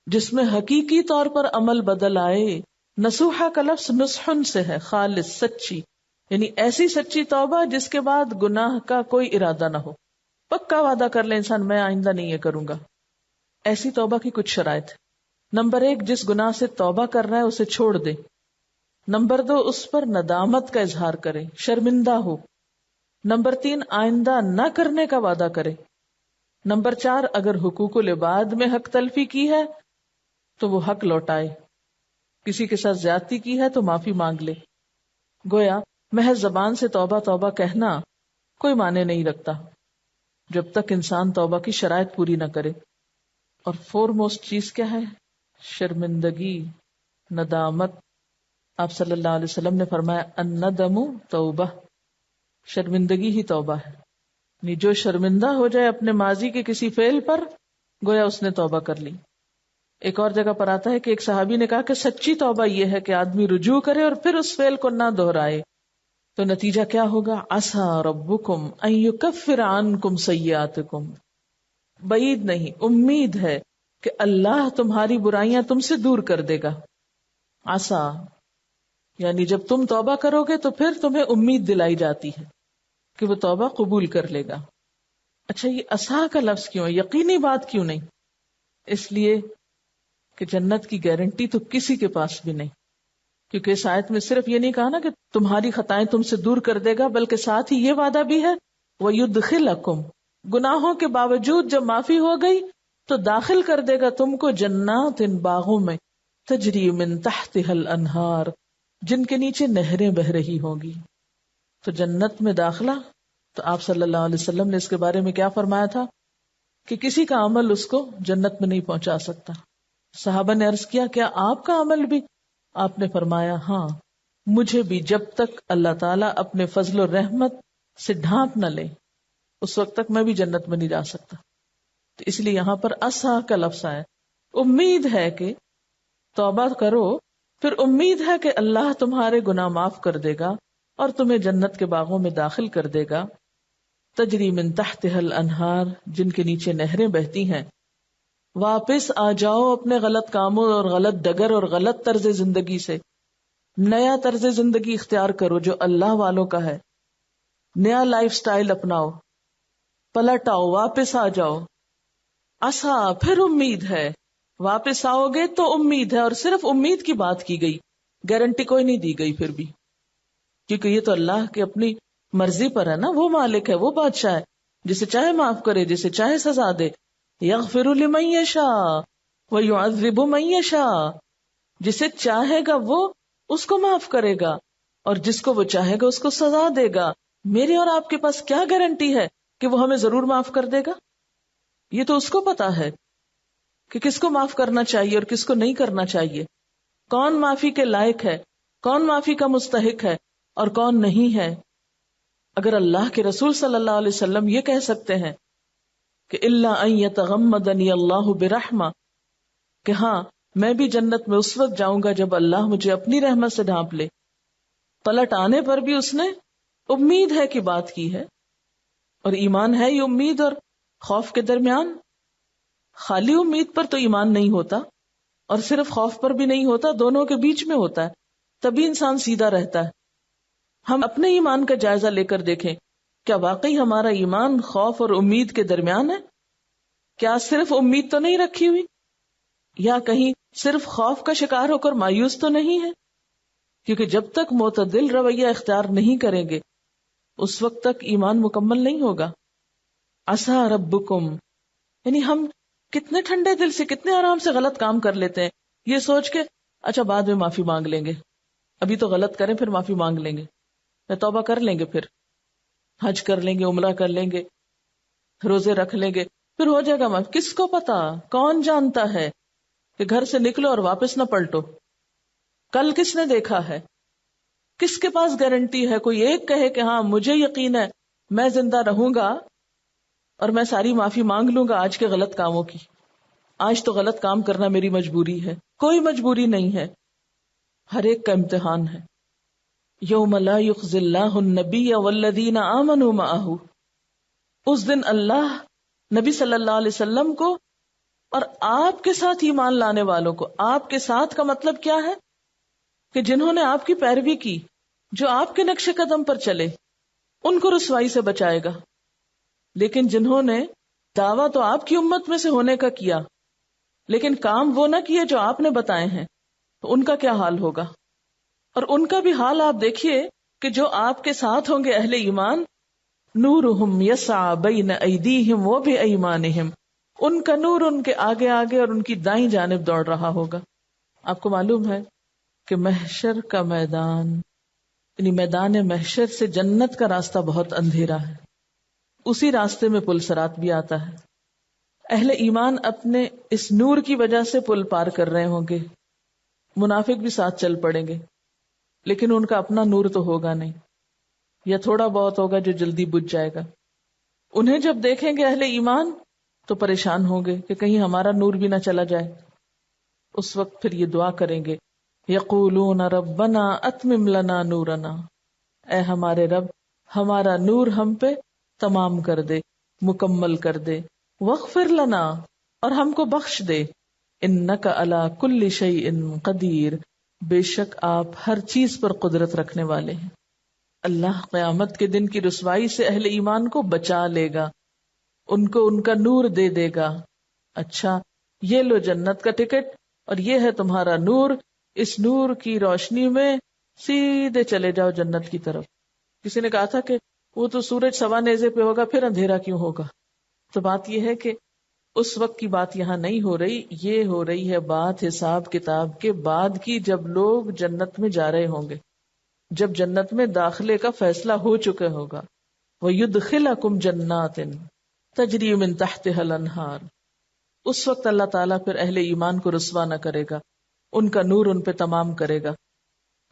جس میں حقیقی طور پر عمل بدل آئے. نصوحا کا لفظ نصح سے ہے، خالص، سچی، یعنی ایسی سچی توبہ جس کے بعد گناہ کا کوئی ارادہ نہ ہو. پکا وعدہ کر لے انسان میں آئندہ نہیں یہ کروں گا. ایسی توبہ کی کچھ شرائط. نمبر 1، جس گناہ سے توبہ کر رہا ہے اسے چھوڑ دے. نمبر 2، اس پر ندامت کا اظہار کرے، شرمندہ ہو. نمبر 3، آئندہ نہ کرنے کا وعدہ کرے. نمبر 4، اگر حقوق العباد میں حق تلفی کی ہے تو وہ حق لوٹائے. کسی کے ساتھ زیادتی کی ہے تو معافی مانگ لے. گویا محض زبان سے توبہ توبہ کہنا کوئی معنی نہیں رکھتا جب تک انسان توبہ کی شرائط پوری نہ کرے. اور فور موسٹ چیز کیا ہے؟ شرمندگی، ندامت. آپ صلی اللہ علیہ وسلم نے فرمایا الندم توبہ، شرمندگی ہی توبہ ہے. یعنی جو شرمندہ ہو جائے اپنے ماضی کے کسی فعل پر، گویا اس نے توبہ کر لی. ایک اور جگہ پر آتا ہے کہ ایک صحابی نے کہا کہ سچی توبہ یہ ہے کہ آدمی رجوع کرے اور پھر اس فعل کو نہ دہرائے. تو نتیجہ کیا ہوگا؟ عسیٰ ربکم ان یکفر عنکم سیئاتکم، بعید نہیں، امید ہے کہ اللہ تمہاری برائیاں تم سے دور کر دے گا. عسیٰ یعنی جب تم توبہ کرو گے تو پھر تمہیں امید دلائی جاتی ہے کہ وہ توبہ قبول کر لے گا. اچھا، یہ عسیٰ کا لفظ کیوں ہے؟ یقینی بات کیوں نہیں؟ اس لیے کہ جنت کی گارنٹی تو کسی کے پاس بھی نہیں، کیونکہ اس آیت میں صرف یہ نہیں کہا نا کہ تمہاری خطائیں تم سے دور کر دے گا، بلکہ ساتھ ہی یہ وعدہ بھی ہے وَيُدْخِلَكُمْ، گناہوں کے باوجود جب معافی ہو گئی تو داخل کر دے گا تم کو جنات، ان باغوں میں، تجری من تحتها الانہار، جن کے نیچے نہریں بہ رہی ہوں گی. تو جنت میں داخلہ، تو آپ صلی اللہ علیہ وسلم نے اس کے بارے میں کیا فرمایا تھا کہ کسی کا عمل اس کو جنت میں نہیں پہنچا سکتا. صحابہ نے عرض کیا کیا آپ کا عمل بھی؟ آپ نے فرمایا ہاں، مجھے بھی جب تک اللہ تعالیٰ اپنے فضل و رحمت سے ڈھانپ نہ لے اس وقت تک میں بھی جنت میں نہیں جا سکتا. تو اس لیے یہاں پر عسیٰ کا لفظ آیا. امید ہے کہ توبہ کرو، پھر امید ہے کہ اللہ تمہارے گناہ معاف کر دے گا اور تمہیں جنت کے باغوں میں داخل کر دے گا. تجری من تحتها الانہار، جن کے نیچے نہریں بہتی ہیں. واپس آ جاؤ اپنے غلط کاموں اور غلط ڈگر اور غلط طرز زندگی سے. نیا طرز زندگی اختیار کرو جو اللہ والوں کا ہے. نیا لائف سٹائل اپناؤ، پلٹ آؤ، واپس آ جاؤ. عسیٰ، پھر امید ہے، واپس آؤ گے تو امید ہے. اور صرف امید کی بات کی گئی، گارنٹی کوئی نہیں دی گئی پھر بھی، کیونکہ یہ تو اللہ کی اپنی مرضی پر ہے نا. وہ مالک ہے، وہ بادشاہ ہے، جسے چاہے معاف کرے، جسے چاہے سزا دے. یغفر لمن یشاء ویعذب من یشاء، جسے چاہے گا وہ اس کو معاف کرے گا اور جس کو وہ چاہے گا اس کو سزا دے گا. میرے اور آپ کے پاس کیا گارنٹی ہے کہ وہ ہمیں ضرور معاف کر دے گا؟ یہ تو اس کو پتا ہے کہ کس کو معاف کرنا چاہیے اور کس کو نہیں کرنا چاہیے، کون معافی کے لائق ہے، کون معافی کا مستحق ہے اور کون نہیں ہے. اگر اللہ کے رسول صلی اللہ علیہ وسلم یہ کہہ سکتے ہیں کہ الا ان یتغمدنی اللہ برحمہ، کہ ہاں میں بھی جنت میں اس وقت جاؤں گا جب اللہ مجھے اپنی رحمت سے ڈھانپ لے. پلٹ آنے پر بھی اس نے امید ہے کی بات کی ہے. اور ایمان ہے یہ امید اور خوف کے درمیان. خالی امید پر تو ایمان نہیں ہوتا، اور صرف خوف پر بھی نہیں ہوتا، دونوں کے بیچ میں ہوتا ہے، تبھی انسان سیدھا رہتا ہے. ہم اپنے ایمان کا جائزہ لے کر دیکھیں، کیا واقعی ہمارا ایمان خوف اور امید کے درمیان ہے؟ کیا صرف امید تو نہیں رکھی ہوئی، یا کہیں صرف خوف کا شکار ہو کر مایوس تو نہیں ہے؟ کیونکہ جب تک معتدل رویہ اختیار نہیں کریں گے اس وقت تک ایمان مکمل نہیں ہوگا. عسیٰ ربکم، یعنی ہم کتنے ٹھنڈے دل سے کتنے آرام سے غلط کام کر لیتے ہیں، یہ سوچ کے اچھا بعد میں معافی مانگ لیں گے، ابھی تو غلط کریں پھر معافی مانگ لیں گے، میں توبہ کر لیں گے، پھر حج کر لیں گے، عمرہ کر لیں گے، روزے رکھ لیں گے، پھر ہو جائے گا معاف. کس کو پتا، کون جانتا ہے کہ گھر سے نکلو اور واپس نہ پلٹو؟ کل کس نے دیکھا ہے؟ کس کے پاس گارنٹی ہے؟ کوئی ایک کہے کہ ہاں مجھے یقین ہے میں زندہ رہوں گا اور میں ساری معافی مانگ لوں گا آج کے غلط کاموں کی، آج تو غلط کام کرنا میری مجبوری ہے. کوئی مجبوری نہیں ہے، ہر ایک کا امتحان ہے. یوم لا یخزی اللہ النبی والذین آمنوا معہ، اس دن اللہ نبی صلی اللہ علیہ وسلم کو اور آپ کے ساتھ ایمان لانے والوں کو، آپ کے ساتھ کا مطلب کیا ہے کہ جنہوں نے آپ کی پیروی کی، جو آپ کے نقش قدم پر چلے، ان کو رسوائی سے بچائے گا. لیکن جنہوں نے دعویٰ تو آپ کی امت میں سے ہونے کا کیا لیکن کام وہ نہ کیے جو آپ نے بتائے ہیں، تو ان کا کیا حال ہوگا؟ اور ان کا بھی حال آپ دیکھیے کہ جو آپ کے ساتھ ہوں گے اہل ایمان، نورہم یسعی بین ایدیہم و بایمانہم، ان کا نور ان کے آگے آگے اور ان کی دائیں جانب دوڑ رہا ہوگا. آپ کو معلوم ہے کہ محشر کا میدان، یعنی میدان محشر سے جنت کا راستہ بہت اندھیرا ہے، اسی راستے میں پل صراط بھی آتا ہے. اہل ایمان اپنے اس نور کی وجہ سے پل پار کر رہے ہوں گے، منافق بھی ساتھ چل پڑیں گے، لیکن ان کا اپنا نور تو ہوگا نہیں، یا تھوڑا بہت ہوگا جو جلدی بجھ جائے گا. انہیں جب دیکھیں گے اہل ایمان تو پریشان ہوں گے کہ کہیں ہمارا نور بھی نہ چلا جائے. اس وقت پھر یہ دعا کریں گے، یقولون ربنا اتمم لنا نورنا، اے ہمارے رب ہمارا نور ہم پہ تمام کر دے، مکمل کر دے. واغفر لنا، اور ہم کو بخش دے. انک علی کل شیء قدیر، بے شک آپ ہر چیز پر قدرت رکھنے والے ہیں. اللہ قیامت کے دن کی رسوائی سے اہل ایمان کو بچا لے گا، ان کو ان کا نور دے دے گا. اچھا یہ لو جنت کا ٹکٹ اور یہ ہے تمہارا نور، اس نور کی روشنی میں سیدھے چلے جاؤ جنت کی طرف. کسی نے کہا تھا کہ وہ تو سورج سوا نیزے پہ ہوگا پھر اندھیرا کیوں ہوگا؟ تو بات یہ ہے کہ اس وقت کی بات یہاں نہیں ہو رہی، یہ ہو رہی ہے بات حساب کتاب کے بعد کی، جب لوگ جنت میں جا رہے ہوں گے، جب جنت میں داخلے کا فیصلہ ہو چکا ہوگا. وَيُدْخِلَكُمْ جَنَّاتٍ تَجْرِي مِن تَحْتِهَا الْأَنْهَارُ، اس وقت اللہ تعالیٰ پھر اہل ایمان کو رسوا نہ کرے گا، ان کا نور ان پہ تمام کرے گا.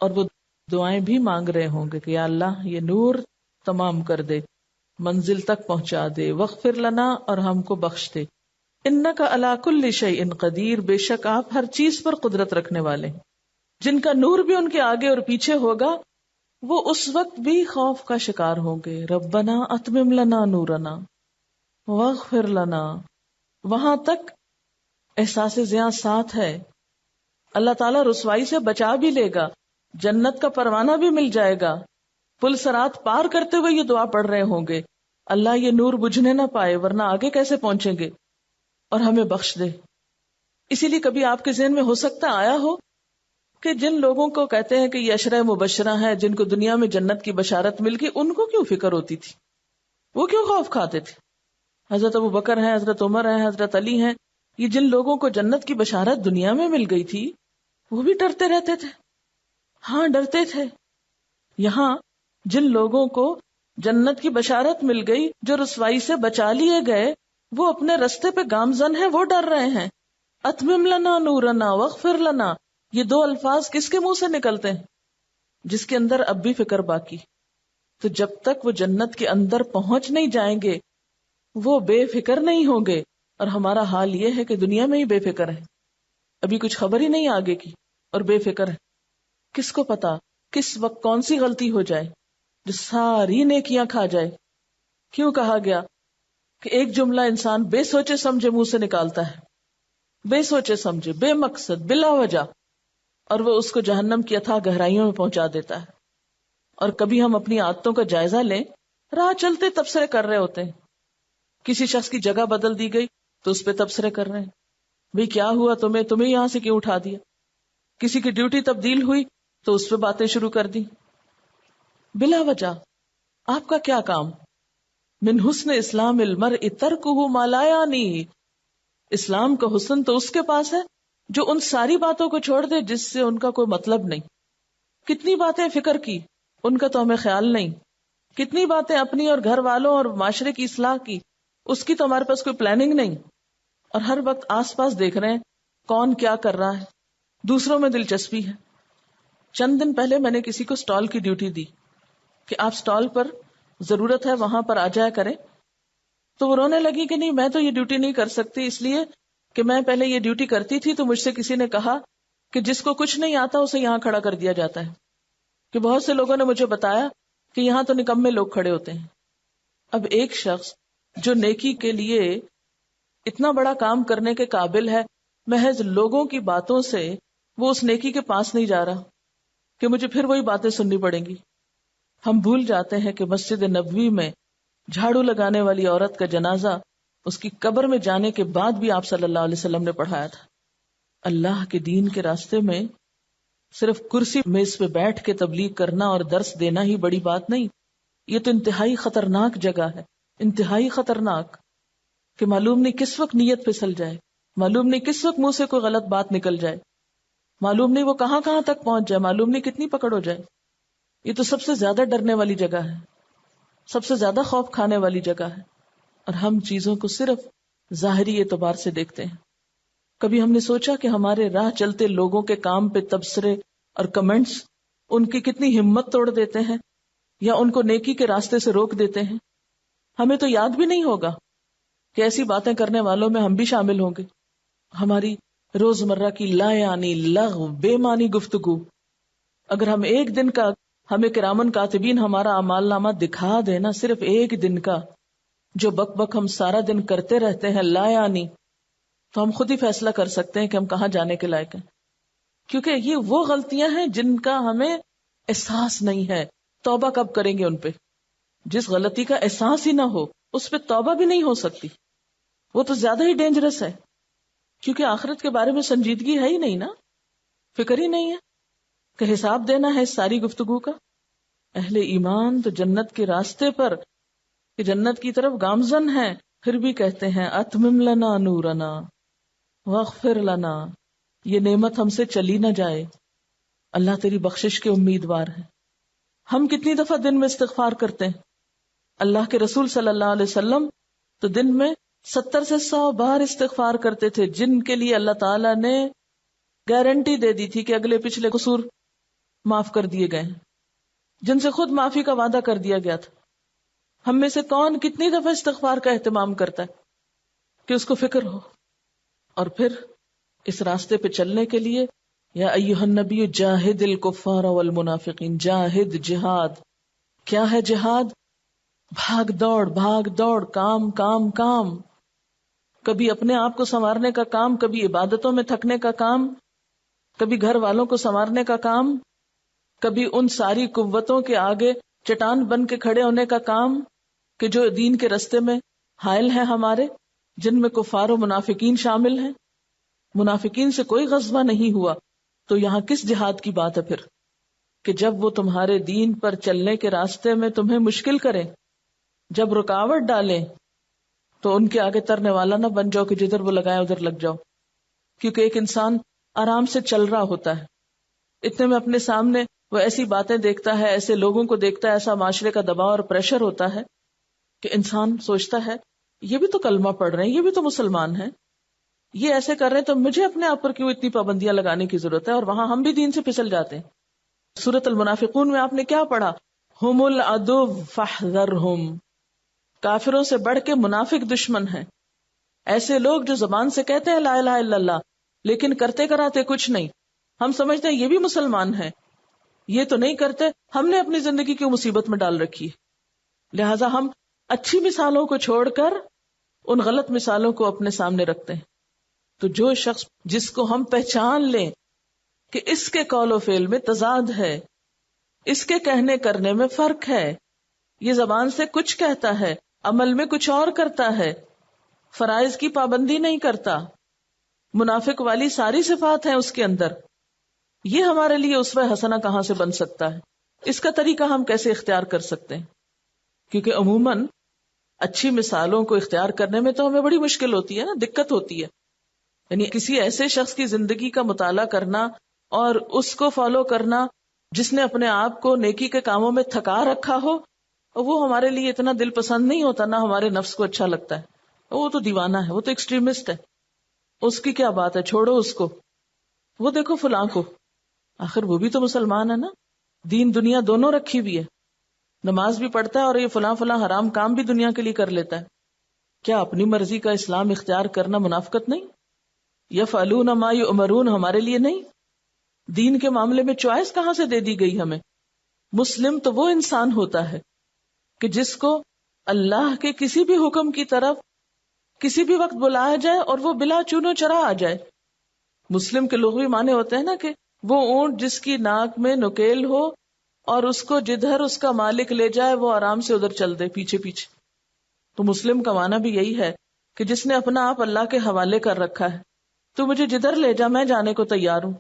اور وہ دعائیں بھی مانگ رہے ہوں گے کہ یا اللہ یہ نور تمام کر دے، منزل تک پہنچا دے. واغفر لنا، اور ہم کو بخش دے. انک علی کل شیء قدیر، بے شک آپ ہر چیز پر قدرت رکھنے والے ہیں. جن کا نور بھی ان کے آگے اور پیچھے ہوگا وہ اس وقت بھی خوف کا شکار ہوں گے. ربنا اتمم لنا نورنا واغفر لنا، وہاں تک احساس زیاں ساتھ ہے. اللہ تعالیٰ رسوائی سے بچا بھی لے گا، جنت کا پروانہ بھی مل جائے گا. پل صراط پار کرتے ہوئے یہ دعا پڑھ رہے ہوں گے، اللہ یہ نور بجھنے نہ پائے ورنہ آگے کیسے پہنچیں گے، اور ہمیں بخش دے. اسی لیے کبھی آپ کے ذہن میں ہو سکتا آیا ہو کہ جن لوگوں کو کہتے ہیں کہ یہ عشرہ مبشرہ ہیں، جن کو دنیا میں جنت کی بشارت مل گئی، ان کو کیوں فکر ہوتی تھی؟ وہ کیوں خوف کھاتے تھے؟ حضرت ابو بکر ہیں، حضرت عمر ہیں، حضرت علی ہیں، یہ جن لوگوں کو جنت کی بشارت دنیا میں مل گئی تھی وہ بھی ڈرتے رہتے تھے. ہاں ڈرتے تھے. یہاں جن لوگوں کو جنت کی بشارت مل گئی، جو رسوائی سے بچا لیے گئے، وہ اپنے رستے پہ گامزن ہیں، وہ ڈر رہے ہیں. اتمم لنا نورنا واغفر لنا، یہ دو الفاظ کس کے منہ سے نکلتے ہیں؟ جس کے اندر اب بھی فکر باقی. تو جب تک وہ جنت کے اندر پہنچ نہیں جائیں گے وہ بے فکر نہیں ہوں گے. اور ہمارا حال یہ ہے کہ دنیا میں ہی بے فکر ہے، ابھی کچھ خبر ہی نہیں آگے کی اور بے فکر ہے. کس کو پتا کس وقت کون سی غلطی ہو جائے جو ساری نیکیاں کھا جائے. کیوں کہا گیا کہ ایک جملہ انسان بے سوچے سمجھے منہ سے نکالتا ہے، بے سوچے سمجھے، بے مقصد، بلا وجہ، اور وہ اس کو جہنم کی اتھاہ گہرائیوں میں پہنچا دیتا ہے. اور کبھی ہم اپنی عادتوں کا جائزہ لیں، راہ چلتے تبصرے کر رہے ہوتے ہیں. کسی شخص کی جگہ بدل دی گئی تو اس پہ تبصرے کر رہے ہیں، بھئی کیا ہوا تمہیں یہاں سے کیوں اٹھا دیا. کسی کی ڈیوٹی تبدیل ہوئی تو اس پہ باتیں شروع کر دی بلا وجہ. آپ کا کیا کام؟ من حسن اسلام المرء ترکہ ما لا یعنیہ. اسلام کا حسن تو اس کے پاس ہے جو ان ساری باتوں کو چھوڑ دے جس سے ان کا کوئی مطلب نہیں. کتنی باتیں فکر کی، ان کا تو ہمیں خیال نہیں. کتنی باتیں اپنی اور گھر والوں اور معاشرے کی اصلاح کی، اس کی تو ہمارے پاس کوئی پلاننگ نہیں. اور ہر وقت آس پاس دیکھ رہے ہیں کون کیا کر رہا ہے، دوسروں میں دلچسپی ہے. چند دن پہلے میں نے کسی کو سٹال کی ڈیوٹی دی کہ آپ سٹال پر ضرورت ہے وہاں پر آ جایا کریں. تو وہ رونے لگی کہ نہیں میں تو یہ ڈیوٹی نہیں کر سکتی، اس لیے کہ میں پہلے یہ ڈیوٹی کرتی تھی تو مجھ سے کسی نے کہا کہ جس کو کچھ نہیں آتا اسے یہاں کھڑا کر دیا جاتا ہے، کہ بہت سے لوگوں نے مجھے بتایا کہ یہاں تو نکمے لوگ کھڑے ہوتے ہیں. اب ایک شخص جو نیکی کے لیے اتنا بڑا کام کرنے کے قابل ہے، محض لوگوں کی باتوں سے وہ اس نیکی کے پاس نہیں جا رہا کہ مجھے پھر وہی باتیں سننی پڑیں گی. ہم بھول جاتے ہیں کہ مسجد نبوی میں جھاڑو لگانے والی عورت کا جنازہ اس کی قبر میں جانے کے بعد بھی آپ صلی اللہ علیہ وسلم نے پڑھایا تھا. اللہ کے دین کے راستے میں صرف کرسی میز پہ بیٹھ کے تبلیغ کرنا اور درس دینا ہی بڑی بات نہیں. یہ تو انتہائی خطرناک جگہ ہے، انتہائی خطرناک، کہ معلوم نہیں کس وقت نیت پھسل جائے، معلوم نہیں کس وقت منہ سے کوئی غلط بات نکل جائے، معلوم نہیں وہ کہاں کہاں تک پہنچ جائے، معلوم نہیں کتنی پکڑ ہو جائے. یہ تو سب سے زیادہ ڈرنے والی جگہ ہے، سب سے زیادہ خوف کھانے والی جگہ ہے. اور ہم چیزوں کو صرف ظاہری اعتبار سے دیکھتے ہیں. کبھی ہم نے سوچا کہ ہمارے راہ چلتے لوگوں کے کام پہ تبصرے اور کمنٹس ان کی کتنی ہمت توڑ دیتے ہیں یا ان کو نیکی کے راستے سے روک دیتے ہیں. ہمیں تو یاد بھی نہیں ہوگا کہ ایسی باتیں کرنے والوں میں ہم بھی شامل ہوں گے. ہماری روزمرہ کی لا یعنی لغو بے معنی گفتگو، اگر ہم ایک دن کا، ہمیں کرامن کاتبین ہمارا اعمال نامہ دکھا دینا، صرف ایک دن کا جو بک بک ہم سارا دن کرتے رہتے ہیں لا یعنی، تو ہم خود ہی فیصلہ کر سکتے ہیں کہ ہم کہاں جانے کے لائق ہیں. کیونکہ یہ وہ غلطیاں ہیں جن کا ہمیں احساس نہیں ہے. توبہ کب کریں گے ان پہ؟ جس غلطی کا احساس ہی نہ ہو اس پہ توبہ بھی نہیں ہو سکتی. وہ تو زیادہ ہی ڈینجرس ہے، کیونکہ آخرت کے بارے میں سنجیدگی ہے ہی نہیں نا، فکر ہی نہیں ہے کہ حساب دینا ہے اس ساری گفتگو کا. اہل ایمان تو جنت کے راستے پر، کہ جنت کی طرف گامزن ہیں، پھر بھی کہتے ہیں اتمم لنا نورنا واغفر لنا، یہ نعمت ہم سے چلی نہ جائے، اللہ تیری بخشش کے امیدوار ہیں. ہم کتنی دفعہ دن میں استغفار کرتے ہیں؟ اللہ کے رسول صلی اللہ علیہ وسلم تو دن میں 70 سے 100 بار استغفار کرتے تھے، جن کے لیے اللہ تعالیٰ نے گارنٹی دے دی تھی کہ اگلے پچھلے قصور معاف کر دیے گئے ہیں، جن سے خود معافی کا وعدہ کر دیا گیا تھا. ہم میں سے کون کتنی دفعہ استغفار کا اہتمام کرتا ہے کہ اس کو فکر ہو؟ اور پھر اس راستے پہ چلنے کے لیے یا ایھا النبی جاہد الکفار والمنافقین، جاہد، جہاد. کیا ہے جہاد؟ بھاگ دوڑ، کام کام کام، کبھی اپنے آپ کو سنوارنے کا کام، کبھی عبادتوں میں تھکنے کا کام، کبھی گھر والوں کو سنوارنے کا کام، کبھی ان ساری قوتوں کے آگے چٹان بن کے کھڑے ہونے کا کام کہ جو دین کے رستے میں حائل ہیں ہمارے، جن میں کفار و منافقین شامل ہیں. منافقین سے کوئی غزوہ نہیں ہوا تو یہاں کس جہاد کی بات ہے پھر؟ کہ جب وہ تمہارے دین پر چلنے کے راستے میں تمہیں مشکل کریں، جب رکاوٹ ڈالیں، تو ان کے آگے ترنے والا نہ بن جاؤ کہ جدھر وہ لگائے ادھر لگ جاؤ. کیونکہ ایک انسان آرام سے چل رہا ہوتا ہے، اتنے میں اپنے سامنے وہ ایسی باتیں دیکھتا ہے، ایسے لوگوں کو دیکھتا ہے، ایسا معاشرے کا دباؤ اور پریشر ہوتا ہے کہ انسان سوچتا ہے یہ بھی تو کلمہ پڑھ رہے ہیں، یہ بھی تو مسلمان ہیں، یہ ایسے کر رہے ہیں، تو مجھے اپنے آپ پر کیوں اتنی پابندیاں لگانے کی ضرورت ہے؟ اور وہاں ہم بھی دین سے پھسل جاتے ہیں. سورۃ المنافقون میں آپ نے کیا پڑھا؟ ہم العدو فاحذرہم، کافروں سے بڑھ کے منافق دشمن ہیں. ایسے لوگ جو زبان سے کہتے ہیں لا الہ الا اللہ لیکن کرتے کراتے کچھ نہیں. ہم سمجھتے ہیں یہ بھی مسلمان ہیں, یہ تو نہیں کرتے, ہم نے اپنی زندگی کی مصیبت میں ڈال رکھی ہے. لہٰذا ہم اچھی مثالوں کو چھوڑ کر ان غلط مثالوں کو اپنے سامنے رکھتے ہیں. تو جو شخص جس کو ہم پہچان لیں کہ اس کے قول و فعل میں تضاد ہے, اس کے کہنے کرنے میں فرق ہے, یہ زبان سے کچھ کہتا ہے عمل میں کچھ اور کرتا ہے, فرائض کی پابندی نہیں کرتا, منافق والی ساری صفات ہیں اس کے اندر, یہ ہمارے لیے اسوہ حسنہ کہاں سے بن سکتا ہے؟ اس کا طریقہ ہم کیسے اختیار کر سکتے ہیں؟ کیونکہ عموماً اچھی مثالوں کو اختیار کرنے میں تو ہمیں بڑی مشکل ہوتی ہے نا, دقت ہوتی ہے. یعنی کسی ایسے شخص کی زندگی کا مطالعہ کرنا اور اس کو فالو کرنا جس نے اپنے آپ کو نیکی کے کاموں میں تھکا رکھا ہو, وہ ہمارے لیے اتنا دل پسند نہیں ہوتا, نہ ہمارے نفس کو اچھا لگتا ہے. وہ تو دیوانہ ہے, وہ تو ایکسٹریمسٹ ہے, اس کی کیا بات ہے, چھوڑو اس کو. وہ دیکھو فلاں کو, آخر وہ بھی تو مسلمان ہے نا, دین دنیا دونوں رکھی ہوئی ہے, نماز بھی پڑھتا ہے اور یہ فلاں فلاں حرام کام بھی دنیا کے لیے کر لیتا ہے. کیا اپنی مرضی کا اسلام اختیار کرنا منافقت نہیں؟ یفعلون ما یؤمرون ہمارے لیے نہیں؟ دین کے معاملے میں چوائس کہاں سے دے دی گئی ہمیں؟ مسلم تو وہ انسان ہوتا ہے کہ جس کو اللہ کے کسی بھی حکم کی طرف کسی بھی وقت بلایا جائے اور وہ بلا چونو چرا آ جائے. مسلم کے لغوی معنی ہوتے ہیں نا کہ وہ اونٹ جس کی ناک میں نکیل ہو اور اس کو جدھر اس کا مالک لے جائے وہ آرام سے ادھر چل دے پیچھے پیچھے. تو مسلم کا معنی بھی یہی ہے کہ جس نے اپنا آپ اللہ کے حوالے کر رکھا ہے. تو مجھے جدھر لے جا میں جانے کو تیار ہوں,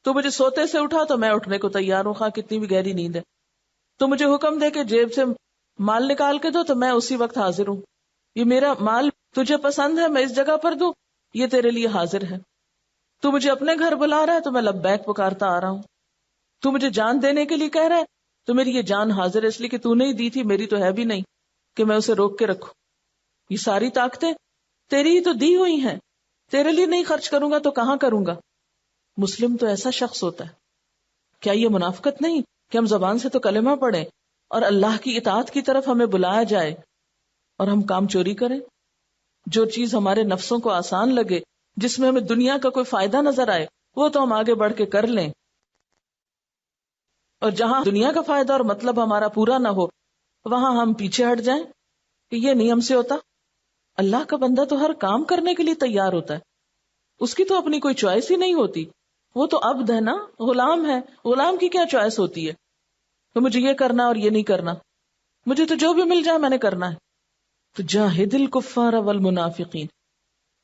تو مجھے سوتے سے اٹھا تو میں اٹھنے کو تیار ہوں, خواہ کتنی بھی گہری نیند ہے. تو مجھے حکم دے کہ جیب سے مال نکال کے دو تو میں اسی وقت حاضر ہوں. یہ میرا مال تجھے پسند ہے, میں اس جگہ پر دوں, یہ تیرے لیے حاضر ہے. تو مجھے اپنے گھر بلا رہا ہے تو میں لبیک پکارتا آ رہا ہوں. تو مجھے جان دینے کے لیے کہہ رہا ہے تو میری یہ جان حاضر ہے, اس لیے کہ تو نہیں دی تھی, میری تو ہے بھی نہیں کہ میں اسے روک کے رکھوں. یہ ساری طاقتیں تیری ہی تو دی ہوئی ہیں, تیرے لیے نہیں خرچ کروں گا تو کہاں کروں گا؟ مسلم تو ایسا شخص ہوتا ہے. کیا یہ منافقت نہیں کہ ہم زبان سے تو کلمہ پڑھیں اور اللہ کی اطاعت کی طرف ہمیں بلایا جائے اور ہم کام چوری کریں؟ جو چیز ہمارے نفسوں کو آسان لگے, جس میں ہمیں دنیا کا کوئی فائدہ نظر آئے, وہ تو ہم آگے بڑھ کے کر لیں, اور جہاں دنیا کا فائدہ اور مطلب ہمارا پورا نہ ہو وہاں ہم پیچھے ہٹ جائیں کہ یہ نہیں ہم سے ہوتا. اللہ کا بندہ تو ہر کام کرنے کے لیے تیار ہوتا ہے, اس کی تو اپنی کوئی چوائس ہی نہیں ہوتی. وہ تو عبد ہے نا, غلام ہے. غلام کی کیا چوائس ہوتی ہے کہ مجھے یہ کرنا اور یہ نہیں کرنا, مجھے تو جو بھی مل جائے میں نے کرنا ہے. تو جاہد الکفار والمنافقین,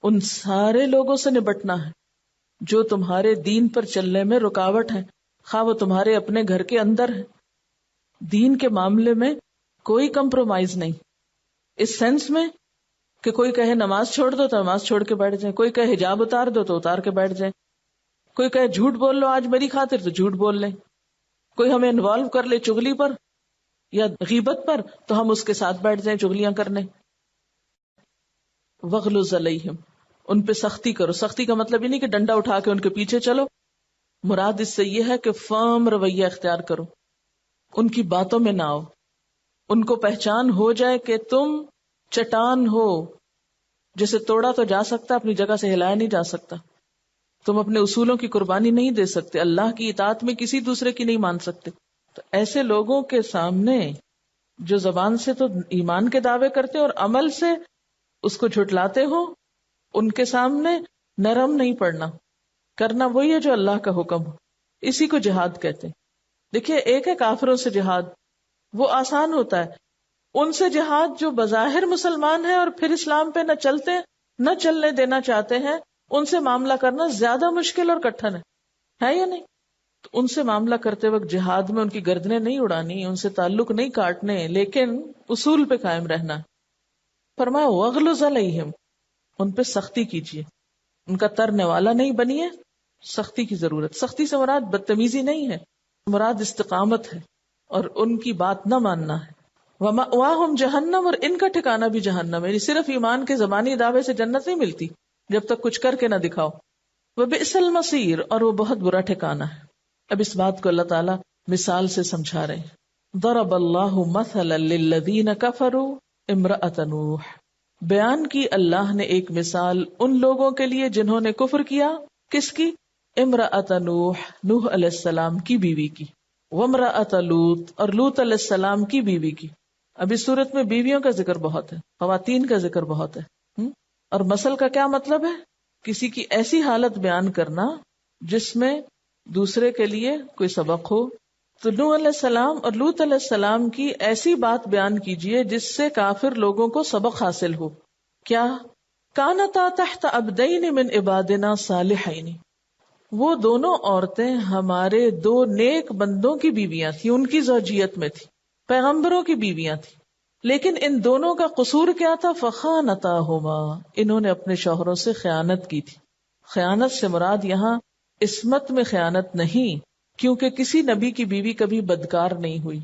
ان سارے لوگوں سے نبٹنا ہے جو تمہارے دین پر چلنے میں رکاوٹ ہے, خواہ وہ تمہارے اپنے گھر کے اندر ہے. دین کے معاملے میں کوئی کمپرومائز نہیں, اس سینس میں کہ کوئی کہے نماز چھوڑ دو تو نماز چھوڑ کے بیٹھ جائیں, کوئی کہے حجاب اتار دو تو اتار کے بیٹھ جائیں, کوئی کہے جھوٹ بول لو آج میری خاطر تو جھوٹ بول لیں, کوئی ہمیں انوالو کر لے چغلی پر یا غیبت پر تو ہم اس کے ساتھ بیٹھ جائیں چغلیاں کرنے. وغلظ علیہم, ان پہ سختی کرو. سختی کا مطلب یہ نہیں کہ ڈنڈا اٹھا کے ان کے پیچھے چلو, مراد اس سے یہ ہے کہ فرم رویہ اختیار کرو, ان کی باتوں میں نہ آؤ. ان کو پہچان ہو جائے کہ تم چٹان ہو, جسے توڑا تو جا سکتا, اپنی جگہ سے ہلایا نہیں جا سکتا. تم اپنے اصولوں کی قربانی نہیں دے سکتے, اللہ کی اطاعت میں کسی دوسرے کی نہیں مان سکتے. تو ایسے لوگوں کے سامنے جو زبان سے تو ایمان کے دعوے کرتے اور عمل سے اس کو جھٹلاتے ہو, ان کے سامنے نرم نہیں پڑنا, کرنا وہی ہے جو اللہ کا حکم ہو. اسی کو جہاد کہتے ہیں. دیکھیے ایک ہے کافروں سے جہاد, وہ آسان ہوتا ہے. ان سے جہاد جو بظاہر مسلمان ہیں اور پھر اسلام پہ نہ چلتے نہ چلنے دینا چاہتے ہیں, ان سے معاملہ کرنا زیادہ مشکل اور کٹھن ہے یا نہیں؟ تو ان سے معاملہ کرتے وقت جہاد میں ان کی گردنیں نہیں اڑانی, ان سے تعلق نہیں کاٹنے, لیکن اصول پہ قائم رہنا. فرمایا وغلظ علیہم, ان پہ سختی کیجیے, ان کا ترنے والا نہیں بنیے. سختی کی ضرورت, سختی سے مراد بدتمیزی نہیں ہے, مراد استقامت ہے اور ان کی بات نہ ماننا ہے. وَمَأْوَاهُمْ جہنم, اور ان کا ٹھکانہ بھی جہنم ہے. یعنی صرف ایمان کے زبانی دعوے سے جنت نہیں ملتی جب تک کچھ کر کے نہ دکھاؤ. وَبِئْسَ الْمَصِيرُ, اور وہ بہت برا ٹھکانہ ہے. اب اس بات کو اللہ تعالیٰ مثال سے سمجھا رہے ہیں. ضَرَبَ اللَّهُ مَثَلًا لِلَّذِينَ كَفَرُوا, امرأۃ نوح، بیان کی اللہ نے ایک مثال ان لوگوں کے لیے جنہوں نے کفر کیا. کس کی؟ امرأۃ نوح، نوح علیہ السلام کی بیوی کی. وامرأۃ لوط، اور لوط علیہ السلام کی بیوی کی. اب اس صورت میں بیویوں کا ذکر بہت ہے، خواتین کا ذکر بہت ہے. اور مثل کا کیا مطلب ہے؟ کسی کی ایسی حالت بیان کرنا جس میں دوسرے کے لیے کوئی سبق ہو. تو نوح علیہ السلام اور لوط علیہ السلام کی ایسی بات بیان کیجئے جس سے کافر لوگوں کو سبق حاصل ہو. کیا؟ کانتا تحت عبدین من عبادنا صالحین، وہ دونوں عورتیں ہمارے دو نیک بندوں کی بیویاں تھیں، ان کی زوجیت میں تھی، پیغمبروں کی بیویاں تھیں. لیکن ان دونوں کا قصور کیا تھا؟ فخانتاہما، انہوں نے اپنے شوہروں سے خیانت کی تھی. خیانت سے مراد یہاں عصمت میں خیانت نہیں، کیونکہ کسی نبی کی بیوی کبھی بدکار نہیں ہوئی.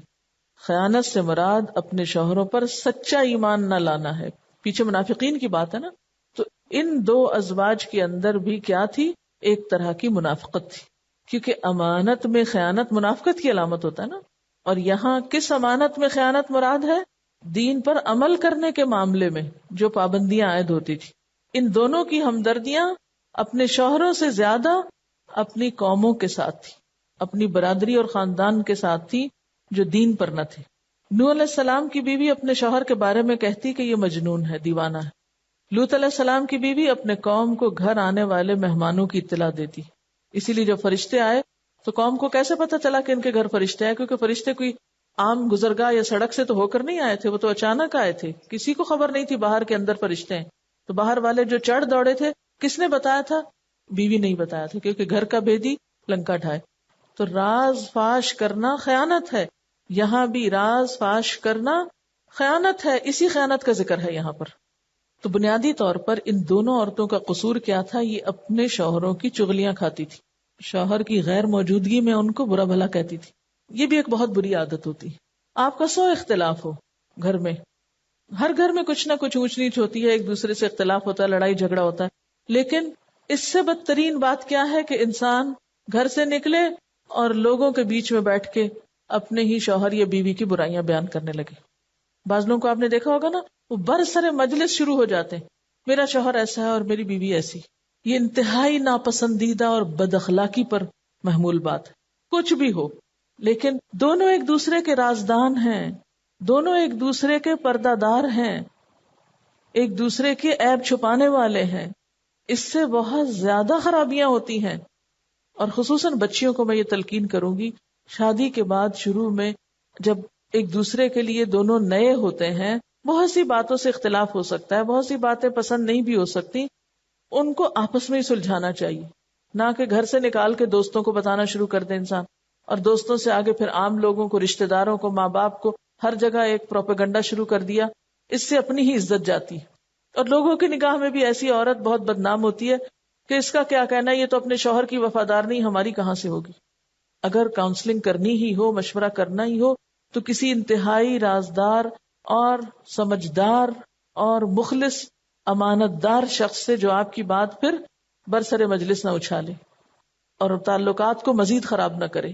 خیانت سے مراد اپنے شوہروں پر سچا ایمان نہ لانا ہے. پیچھے منافقین کی بات ہے نا، تو ان دو ازواج کے اندر بھی کیا تھی؟ ایک طرح کی منافقت تھی، کیونکہ امانت میں خیانت منافقت کی علامت ہوتا ہے نا. اور یہاں کس امانت میں خیانت مراد ہے؟ دین پر عمل کرنے کے معاملے میں جو پابندیاں عائد ہوتی تھی. ان دونوں کی ہمدردیاں اپنے شوہروں سے زیادہ اپنی قوموں کے ساتھ تھی، اپنی برادری اور خاندان کے ساتھ تھی جو دین پر نہ تھے. نوح علیہ السلام کی بیوی اپنے شوہر کے بارے میں کہتی کہ یہ مجنون ہے، دیوانہ ہے. لوط علیہ السلام کی بیوی اپنے قوم کو گھر آنے والے مہمانوں کی اطلاع دیتی. اسی لیے جب فرشتے آئے تو قوم کو کیسے پتا چلا کہ ان کے گھر فرشتے آئے؟ کیونکہ فرشتے کوئی عام گزرگاہ یا سڑک سے تو ہو کر نہیں آئے تھے، وہ تو اچانک آئے تھے. کسی کو خبر نہیں تھی باہر کے اندر فرشتے ہیں. تو باہر والے جو چڑھ دوڑے تھے، کس نے بتایا تھا؟ بیوی نہیں بتایا تھا، کیونکہ گھر کا بھیدی لنکا ڈھائے. تو راز فاش کرنا خیانت ہے. یہاں بھی راز فاش کرنا خیانت ہے، اسی خیانت کا ذکر ہے یہاں پر. تو بنیادی طور پر ان دونوں عورتوں کا قصور کیا تھا؟ یہ اپنے شوہروں کی چغلیاں کھاتی تھی، شوہر کی غیر موجودگی میں ان کو برا بھلا کہتی تھی. یہ بھی ایک بہت بری عادت ہوتی. آپ کا 100 اختلاف ہو گھر میں، ہر گھر میں کچھ نہ کچھ اونچ نیچ ہوتی ہے، ایک دوسرے سے اختلاف ہوتا ہے، لڑائی جھگڑا ہوتا ہے. لیکن اس سے بدترین بات کیا ہے کہ انسان گھر سے نکلے اور لوگوں کے بیچ میں بیٹھ کے اپنے ہی شوہر یا بیوی کی برائیاں بیان کرنے لگے. بعض لوگوں کو آپ نے دیکھا ہوگا نا، وہ برسر مجلس شروع ہو جاتے ہیں، میرا شوہر ایسا ہے اور میری بیوی ایسی. یہ انتہائی ناپسندیدہ اور بد اخلاقی پر محمول بات ہے. کچھ بھی ہو، لیکن دونوں ایک دوسرے کے رازدان ہیں، دونوں ایک دوسرے کے پردہ دار ہیں، ایک دوسرے کے عیب چھپانے والے ہیں. اس سے بہت زیادہ خرابیاں ہوتی ہیں. اور خصوصاً بچیوں کو میں یہ تلقین کروں گی، شادی کے بعد شروع میں جب ایک دوسرے کے لیے دونوں نئے ہوتے ہیں، بہت سی باتوں سے اختلاف ہو سکتا ہے، بہت سی باتیں پسند نہیں بھی ہو سکتی، ان کو آپس میں ہی سلجھانا چاہیے، نہ کہ گھر سے نکال کے دوستوں کو بتانا شروع کر دے انسان، اور دوستوں سے آگے پھر عام لوگوں کو، رشتہ داروں کو، ماں باپ کو، ہر جگہ ایک پروپیگنڈا شروع کر دیا. اس سے اپنی ہی عزت جاتی ہے، اور لوگوں کی نگاہ میں بھی ایسی عورت بہت بدنام ہوتی ہے کہ اس کا کیا کہنا ہے، یہ تو اپنے شوہر کی وفادار نہیں، ہماری کہاں سے ہوگی. اگر کاؤنسلنگ کرنی ہی ہو، مشورہ کرنا ہی ہو، تو کسی انتہائی رازدار اور سمجھدار اور مخلص امانت دار شخص سے، جو آپ کی بات پھر برسر مجلس نہ اچھالے اور تعلقات کو مزید خراب نہ کرے.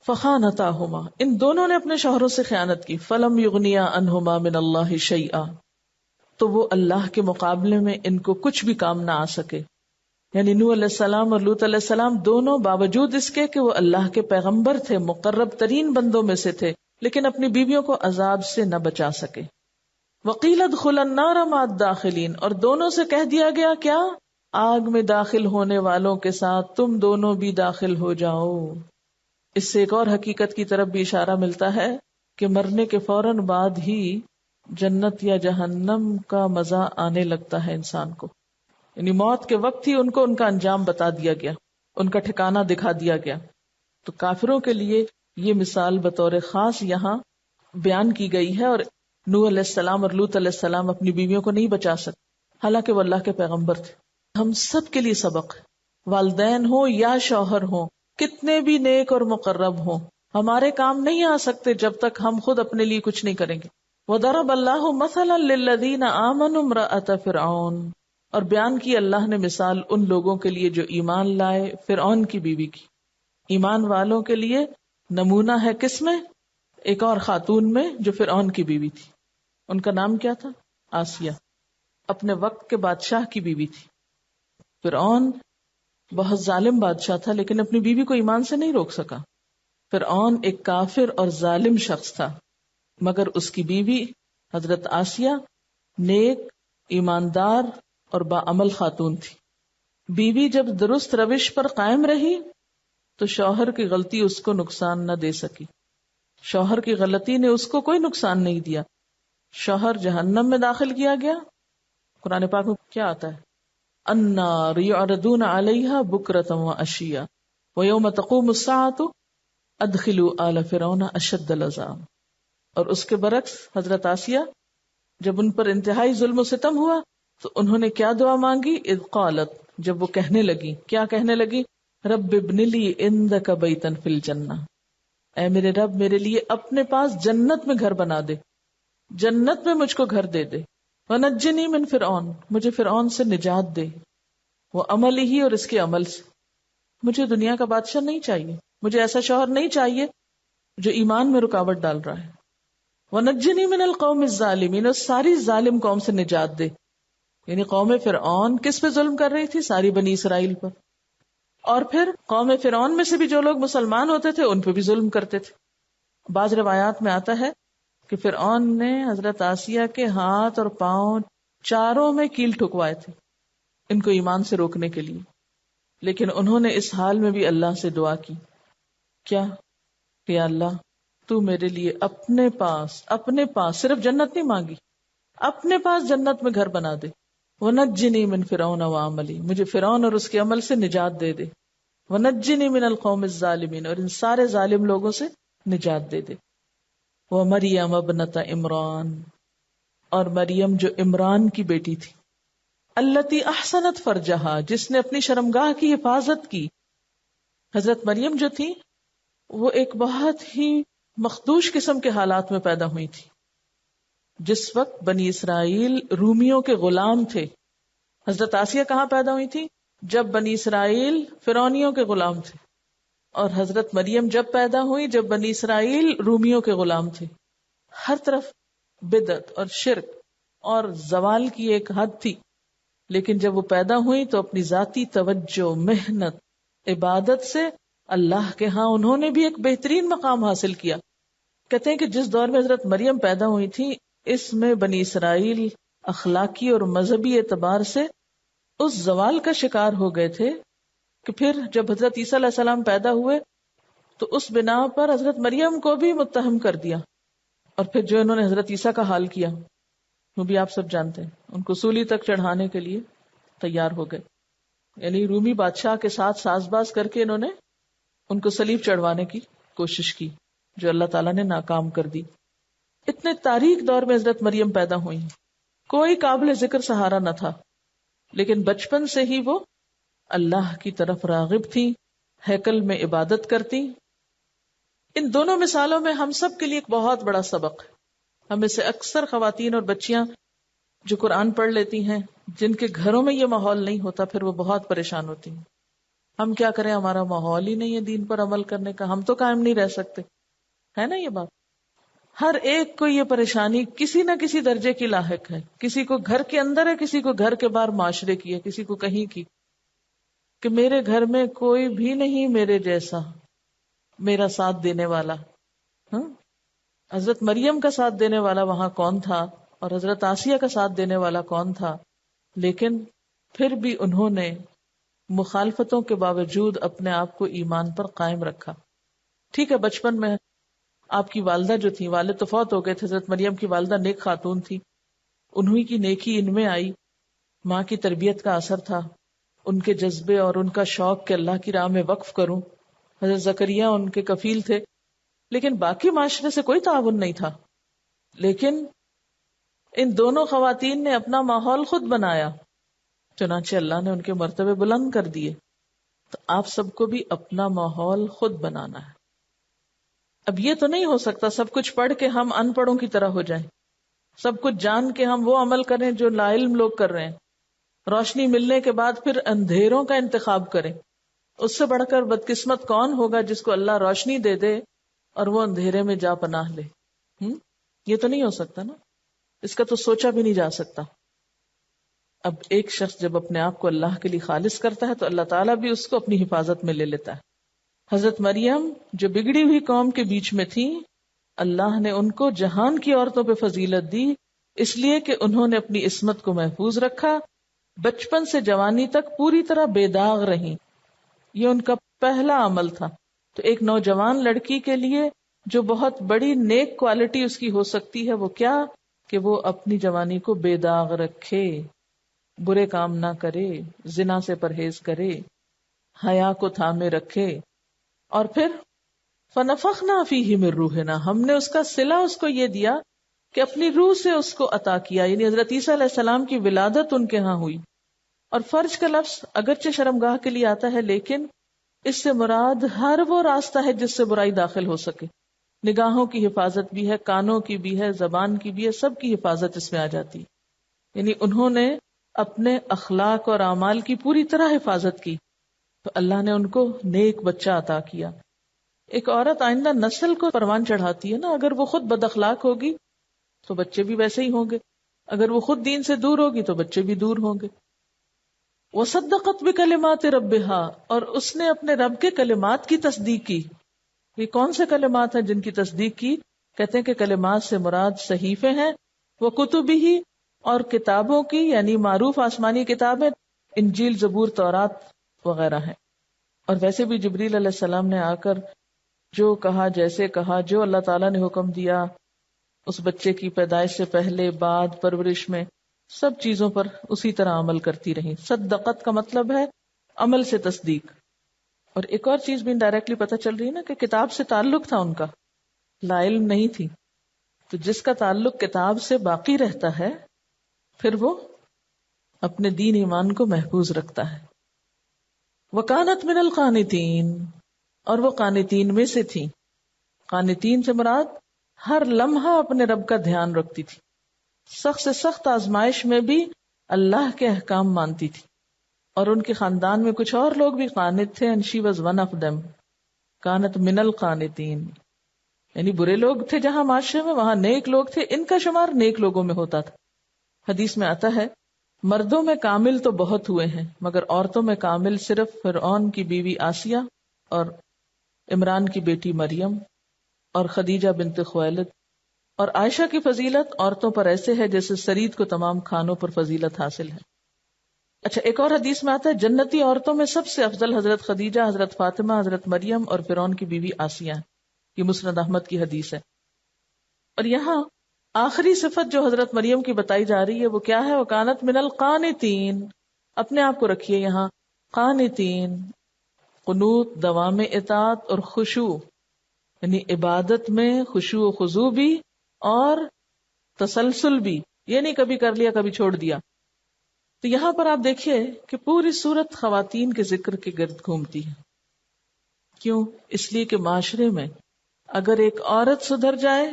فخانتاہما، ان دونوں نے اپنے شوہروں سے خیانت کی. فلم یغنیا عنہما من اللہ شیئا، تو وہ اللہ کے مقابلے میں ان کو کچھ بھی کام نہ آ سکے. یعنی نوح علیہ السلام اور لوط علیہ السلام دونوں باوجود اس کے کہ وہ اللہ کے پیغمبر تھے، مقرب ترین بندوں میں سے تھے، لیکن اپنی بیویوں کو عذاب سے نہ بچا سکے. وقیل ادخلا النار مع الداخلین، اور دونوں سے کہہ دیا گیا کیا؟ آگ میں داخل ہونے والوں کے ساتھ تم دونوں بھی داخل ہو جاؤ. اس سے ایک اور حقیقت کی طرف بھی اشارہ ملتا ہے کہ مرنے کے فوراً بعد ہی جنت یا جہنم کا مزہ آنے لگتا ہے انسان کو. یعنی موت کے وقت ہی ان کو ان کا انجام بتا دیا گیا، ان کا ٹھکانہ دکھا دیا گیا. تو کافروں کے لیے یہ مثال بطور خاص یہاں بیان کی گئی ہے. اور نوح علیہ السلام اور لوط علیہ السلام اپنی بیویوں کو نہیں بچا سکتے، حالانکہ وہ اللہ کے پیغمبر تھے. ہم سب کے لیے سبق ہے، والدین ہوں یا شوہر ہوں، کتنے بھی نیک اور مقرب ہوں، ہمارے کام نہیں آ سکتے جب تک ہم خود اپنے لیے کچھ نہیں کریں گے. وَضَرَبَ اللَّهُ مَثَلًا لِلَّذِينَ آمَنُوا امْرَأَتَ فِرْعَوْنَ، اور بیان کی اللہ نے مثال ان لوگوں کے لیے جو ایمان لائے فرعون کی بیوی کی. ایمان والوں کے لیے نمونہ ہے کس میں؟ ایک اور خاتون میں جو فرعون کی بیوی تھی. ان کا نام کیا تھا؟ آسیہ، اپنے وقت کے بادشاہ کی بیوی تھی. فرعون بہت ظالم بادشاہ تھا لیکن اپنی بیوی کو ایمان سے نہیں روک سکا. فرعون ایک کافر اور ظالم شخص تھا، مگر اس کی بیوی حضرت آسیہ نیک، ایماندار اور باعمل خاتون تھی. بیوی جب درست روش پر قائم رہی تو شوہر کی غلطی اس کو نقصان نہ دے سکی. شوہر کی غلطی نے اس کو کوئی نقصان نہیں دیا. شوہر جہنم میں داخل کیا گیا. قرآن پاک میں کیا آتا ہے؟ النار یعرضون علیہا بکرۃ وعشیا ویوم تقوم الساعۃ ادخلوا آل فرعون اشد العذاب. اور اس کے برعکس حضرت آسیہ جب ان پر انتہائی ظلم و ستم ہوا تو انہوں نے کیا دعا مانگی؟ اذ قالت، جب وہ کہنے لگی، کیا کہنے لگی؟ رب ابن لی عندک بیتا فی الجنہ، اے میرے رب میرے لیے اپنے پاس جنت میں گھر بنا دے، جنت میں مجھ کو گھر دے دے. ونجنی من فرعون، مجھے فرعون سے نجات دے، وہ عمل ہی اور اس کے عمل سے. مجھے دنیا کا بادشاہ نہیں چاہیے، مجھے ایسا شوہر نہیں چاہیے جو ایمان میں رکاوٹ ڈال رہا ہے. ونجنی من القوم الظالمین، اور ساری ظالم قوم سے نجات دے. یعنی قوم فرعون کس پہ ظلم کر رہی تھی؟ ساری بنی اسرائیل پر. اور پھر قوم فرعون میں سے بھی جو لوگ مسلمان ہوتے تھے ان پہ بھی ظلم کرتے تھے. بعض روایات میں آتا ہے کہ فرعون نے حضرت آسیہ کے ہاتھ اور پاؤں چاروں میں کیل ٹھکوائے تھے ان کو ایمان سے روکنے کے لیے. لیکن انہوں نے اس حال میں بھی اللہ سے دعا کی. کیا کہ یا اللہ تو میرے لیے اپنے پاس صرف جنت نہیں مانگی، اپنے پاس جنت میں گھر بنا دے. وَنَجِّنِي مِن فِرْعَوْنَ وَعَمَلِهِ، مجھے فرعون اور اس کے عمل سے نجات دے دے. وَنَجِّنِي مِنَ الْقَوْمِ الظَّالِمِينَ، اور ان سارے ظالم لوگوں سے نجات دے دے. وَمَرْيَمَ ابْنَتَ عمران، اور مریم جو عمران کی بیٹی تھی. الَّتِي أَحْسَنَتْ فَرْجَهَا، جس نے اپنی شرمگاہ کی حفاظت کی. حضرت مریم جو تھی وہ ایک بہت ہی مخدوش قسم کے حالات میں پیدا ہوئی تھی. جس وقت بنی اسرائیل رومیوں کے غلام تھے. حضرت آسیہ کہاں پیدا ہوئی تھی؟ جب بنی اسرائیل فرعونیوں کے غلام تھے. اور حضرت مریم جب پیدا ہوئی جب بنی اسرائیل رومیوں کے غلام تھے. ہر طرف بدعت اور شرک اور زوال کی ایک حد تھی. لیکن جب وہ پیدا ہوئی تو اپنی ذاتی توجہ، محنت، عبادت سے اللہ کے ہاں انہوں نے بھی ایک بہترین مقام حاصل کیا. کہتے ہیں کہ جس دور میں حضرت مریم پیدا ہوئی تھی اس میں بنی اسرائیل اخلاقی اور مذہبی اعتبار سے اس زوال کا شکار ہو گئے تھے کہ پھر جب حضرت عیسیٰ علیہ السلام پیدا ہوئے تو اس بنا پر حضرت مریم کو بھی متہم کر دیا. اور پھر جو انہوں نے حضرت عیسیٰ کا حال کیا وہ بھی آپ سب جانتے ہیں. ان کو سولی تک چڑھانے کے لیے تیار ہو گئے. یعنی رومی بادشاہ کے ساتھ ساز باز کر کے انہوں نے ان کو صلیب چڑھوانے کی کوشش کی جو اللہ تعالیٰ نے ناکام کر دی. اتنے تاریک دور میں حضرت مریم پیدا ہوئی، کوئی قابل ذکر سہارا نہ تھا، لیکن بچپن سے ہی وہ اللہ کی طرف راغب تھی، ہیکل میں عبادت کرتی. ان دونوں مثالوں میں ہم سب کے لیے ایک بہت بڑا سبق ہے. ہم میں سے اکثر خواتین اور بچیاں جو قرآن پڑھ لیتی ہیں جن کے گھروں میں یہ ماحول نہیں ہوتا پھر وہ بہت پریشان ہوتی ہیں. ہم کیا کریں، ہمارا ماحول ہی نہیں ہے دین پر عمل کرنے کا، ہم تو قائم نہیں رہ سکتے، ہے نا یہ بات. ہر ایک کو یہ پریشانی کسی نہ کسی درجے کی لاحق ہے. کسی کو گھر کے اندر ہے، کسی کو گھر کے باہر معاشرے کی ہے، کسی کو کہیں کی، کہ میرے گھر میں کوئی بھی نہیں میرے جیسا میرا ساتھ دینے والا. حضرت مریم کا ساتھ دینے والا وہاں کون تھا اور حضرت آسیہ کا ساتھ دینے والا کون تھا؟ لیکن پھر بھی انہوں نے مخالفتوں کے باوجود اپنے آپ کو ایمان پر قائم رکھا. ٹھیک ہے بچپن میں آپ کی والدہ جو تھی، والد تو فوت ہو گئے تھے، حضرت مریم کی والدہ نیک خاتون تھی، انہی کی نیکی ان میں آئی. ماں کی تربیت کا اثر تھا، ان کے جذبے اور ان کا شوق کہ اللہ کی راہ میں وقف کروں. حضرت زکریا ان کے کفیل تھے، لیکن باقی معاشرے سے کوئی تعاون نہیں تھا. لیکن ان دونوں خواتین نے اپنا ماحول خود بنایا، چنانچہ اللہ نے ان کے مرتبے بلند کر دیے. تو آپ سب کو بھی اپنا ماحول خود بنانا ہے. اب یہ تو نہیں ہو سکتا سب کچھ پڑھ کے ہم ان پڑھوں کی طرح ہو جائیں، سب کچھ جان کے ہم وہ عمل کریں جو لا علم لوگ کر رہے ہیں، روشنی ملنے کے بعد پھر اندھیروں کا انتخاب کریں. اس سے بڑھ کر بدقسمت کون ہوگا جس کو اللہ روشنی دے دے اور وہ اندھیرے میں جا پناہ لے. یہ تو نہیں ہو سکتا نا. اس کا تو سوچا بھی نہیں جا سکتا. اب ایک شخص جب اپنے آپ کو اللہ کے لیے خالص کرتا ہے تو اللہ تعالیٰ بھی اس کو اپنی حفاظت میں لے لیتا ہے. حضرت مریم جو بگڑی ہوئی قوم کے بیچ میں تھی، اللہ نے ان کو جہان کی عورتوں پہ فضیلت دی، اس لیے کہ انہوں نے اپنی عصمت کو محفوظ رکھا، بچپن سے جوانی تک پوری طرح بے داغ رہیں. یہ ان کا پہلا عمل تھا. تو ایک نوجوان لڑکی کے لیے جو بہت بڑی نیک کوالٹی اس کی ہو سکتی ہے وہ کیا؟ کہ وہ اپنی جوانی کو بے داغ رکھے، برے کام نہ کرے، زنا سے پرہیز کرے، حیا کو تھامے رکھے. اور پھر فَنَفَخْنَا فِيهِ مِن رُوحِنَا، ہم نے اس کا صلہ اس کو یہ دیا کہ اپنی روح سے اس کو عطا کیا. یعنی حضرت عیسیٰ علیہ السلام کی ولادت ان کے ہاں ہوئی. اور فرج کا لفظ اگرچہ شرمگاہ کے لیے آتا ہے لیکن اس سے مراد ہر وہ راستہ ہے جس سے برائی داخل ہو سکے. نگاہوں کی حفاظت بھی ہے، کانوں کی بھی ہے، زبان کی بھی ہے، سب کی حفاظت اس میں آ جاتی. یعنی انہوں نے اپنے اخلاق اور اعمال کی پوری طرح حفاظت کی تو اللہ نے ان کو نیک بچہ عطا کیا. ایک عورت آئندہ نسل کو پروان چڑھاتی ہے نا. اگر وہ خود بد اخلاق ہوگی تو بچے بھی ویسے ہی ہوں گے، اگر وہ خود دین سے دور ہوگی تو بچے بھی دور ہوں گے. وَصَدَّقَتْ بِكَلِمَاتِ رَبِّهَا، اور اس نے اپنے رب کے کلمات کی تصدیق کی. یہ کون سے کلمات ہیں جن کی تصدیق کی؟ کہتے ہیں کہ کلمات سے مراد صحیفے ہیں، وہ کتبہ، اور کتابوں کی یعنی معروف آسمانی کتابیں، انجیل، زبور، تورات وغیرہ ہیں. اور ویسے بھی جبریل علیہ السلام نے آ کر جو کہا، جیسے کہا، جو اللہ تعالیٰ نے حکم دیا اس بچے کی پیدائش سے پہلے، بعد، پرورش میں، سب چیزوں پر اسی طرح عمل کرتی رہی. صدقت کا مطلب ہے عمل سے تصدیق. اور ایک اور چیز بھی انڈائریکٹلی پتہ چل رہی ہے نا کہ کتاب سے تعلق تھا ان کا، لا علم نہیں تھی. تو جس کا تعلق کتاب سے باقی رہتا ہے پھر وہ اپنے دین ایمان کو محفوظ رکھتا ہے. وَكَانَتْ مِنَ الْقَانِتِينَ، اور وہ قانتین میں سے تھی. قانتین سے مراد ہر لمحہ اپنے رب کا دھیان رکھتی تھی، سخت سے سخت آزمائش میں بھی اللہ کے احکام مانتی تھی. اور ان کے خاندان میں کچھ اور لوگ بھی قانت تھے، and she was one of them. کانت من القانتین، یعنی برے لوگ تھے جہاں معاشرے میں، وہاں نیک لوگ تھے، ان کا شمار نیک لوگوں میں ہوتا تھا. حدیث میں آتا ہے مردوں میں کامل تو بہت ہوئے ہیں مگر عورتوں میں کامل صرف فرعون کی بیوی آسیہ اور عمران کی بیٹی مریم اور خدیجہ بنت خویلد. اور عائشہ کی فضیلت عورتوں پر ایسے ہے جیسے سرید کو تمام کھانوں پر فضیلت حاصل ہے. اچھا، ایک اور حدیث میں آتا ہے جنتی عورتوں میں سب سے افضل حضرت خدیجہ، حضرت فاطمہ، حضرت مریم اور فرعون کی بیوی آسیہ ہیں. یہ مسند احمد کی حدیث ہے. اور یہاں آخری صفت جو حضرت مریم کی بتائی جا رہی ہے وہ کیا ہے؟ وَكَانَتْ مِنَ الْقَانِتِينَ. اپنے آپ کو رکھیے یہاں قانتین، قنوت، دوام اطاعت اور خشوع، یعنی عبادت میں خشوع و خضوع بھی اور تسلسل بھی، یہ نہیں کبھی کر لیا کبھی چھوڑ دیا. تو یہاں پر آپ دیکھیے کہ پوری صورت خواتین کے ذکر کے گرد گھومتی ہے. کیوں؟ اس لیے کہ معاشرے میں اگر ایک عورت سدھر جائے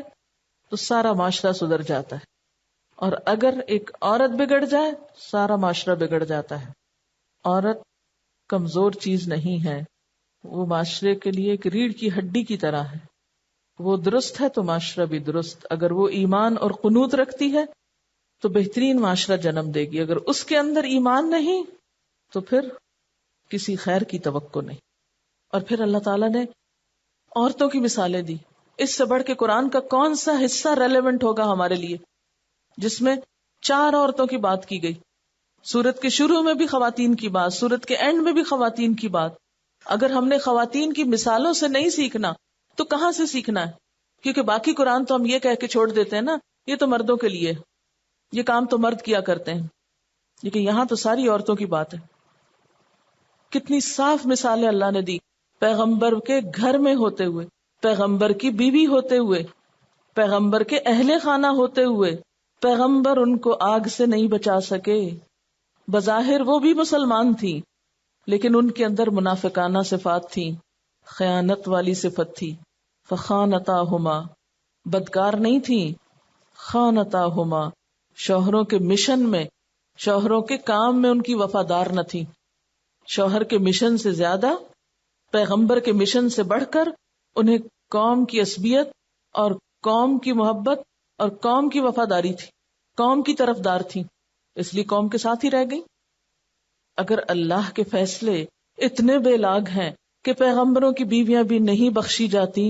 تو سارا معاشرہ سدھر جاتا ہے، اور اگر ایک عورت بگڑ جائے سارا معاشرہ بگڑ جاتا ہے. عورت کمزور چیز نہیں ہے، وہ معاشرے کے لیے ایک ریڑھ کی ہڈی کی طرح ہے. وہ درست ہے تو معاشرہ بھی درست. اگر وہ ایمان اور قنوت رکھتی ہے تو بہترین معاشرہ جنم دے گی. اگر اس کے اندر ایمان نہیں تو پھر کسی خیر کی توقع نہیں. اور پھر اللہ تعالیٰ نے عورتوں کی مثالیں دی. اس سے بڑھ کے قرآن کا کون سا حصہ ریلیونٹ ہوگا ہمارے لیے جس میں 4 عورتوں کی بات کی گئی. سورت کے شروع میں بھی خواتین کی بات، سورت کے اینڈ میں بھی خواتین کی بات. اگر ہم نے خواتین کی مثالوں سے نہیں سیکھنا تو کہاں سے سیکھنا ہے؟ کیونکہ باقی قرآن تو ہم یہ کہہ کے چھوڑ دیتے ہیں نا، یہ تو مردوں کے لیے، یہ کام تو مرد کیا کرتے ہیں. لیکن یہاں تو ساری عورتوں کی بات ہے. کتنی صاف مثالیں اللہ نے دی، پیغمبر کے گھر میں ہوتے ہوئے، پیغمبر کی بیوی ہوتے ہوئے، پیغمبر کے اہل خانہ ہوتے ہوئے، پیغمبر ان کو آگ سے نہیں بچا سکے. بظاہر وہ بھی مسلمان تھی لیکن ان کے اندر منافقانہ صفات تھیں، خیانت والی صفت تھی. فخانتاہما، بدکار نہیں تھیں، خانتاہما، شوہروں کے مشن میں، شوہروں کے کام میں ان کی وفادار نہ تھی. شوہر کے مشن سے زیادہ، پیغمبر کے مشن سے بڑھ کر انہیں قوم کی عصبیت اور قوم کی محبت اور قوم کی وفاداری تھی. قوم کی طرفدار تھیں، اس لیے قوم کے ساتھ ہی رہ گئی۔ اگر اللہ کے فیصلے اتنے بے لاگ ہیں کہ پیغمبروں کی بیویاں بھی نہیں بخشی جاتی،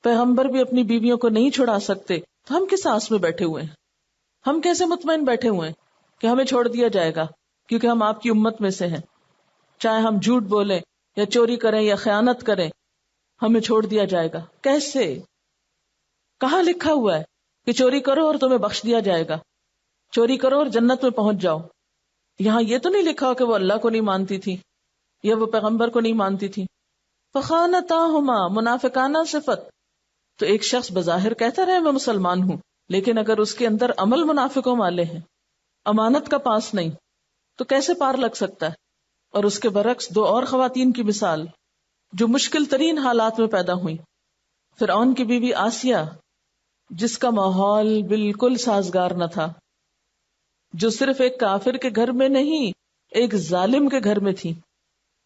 پیغمبر بھی اپنی بیویوں کو نہیں چھڑا سکتے، تو ہم کس آس میں بیٹھے ہوئے ہیں؟ ہم کیسے مطمئن بیٹھے ہوئے ہیں کہ ہمیں چھوڑ دیا جائے گا کیونکہ ہم آپ کی امت میں سے ہیں؟ چاہے ہم جھوٹ بولیں یا چوری کریں یا خیانت کریں، ہمیں چھوڑ دیا جائے گا کیسے؟ کہاں لکھا ہوا ہے کہ چوری کرو اور تمہیں بخش دیا جائے گا، چوری کرو اور جنت میں پہنچ جاؤ؟ یہاں یہ تو نہیں لکھا ہو کہ وہ اللہ کو نہیں مانتی تھی یا وہ پیغمبر کو نہیں مانتی تھی۔ فخانتاہما، منافقانہ صفت۔ تو ایک شخص بظاہر کہتا رہے میں مسلمان ہوں، لیکن اگر اس کے اندر عمل منافقوں والے ہیں، امانت کا پاس نہیں، تو کیسے پار لگ سکتا ہے؟ اور اس کے برعکس دو اور خواتین کی مثال جو مشکل ترین حالات میں پیدا ہوئیں۔ فرعون کی بیوی آسیہ، جس کا ماحول بالکل سازگار نہ تھا، جو صرف ایک کافر کے گھر میں نہیں، ایک ظالم کے گھر میں تھی۔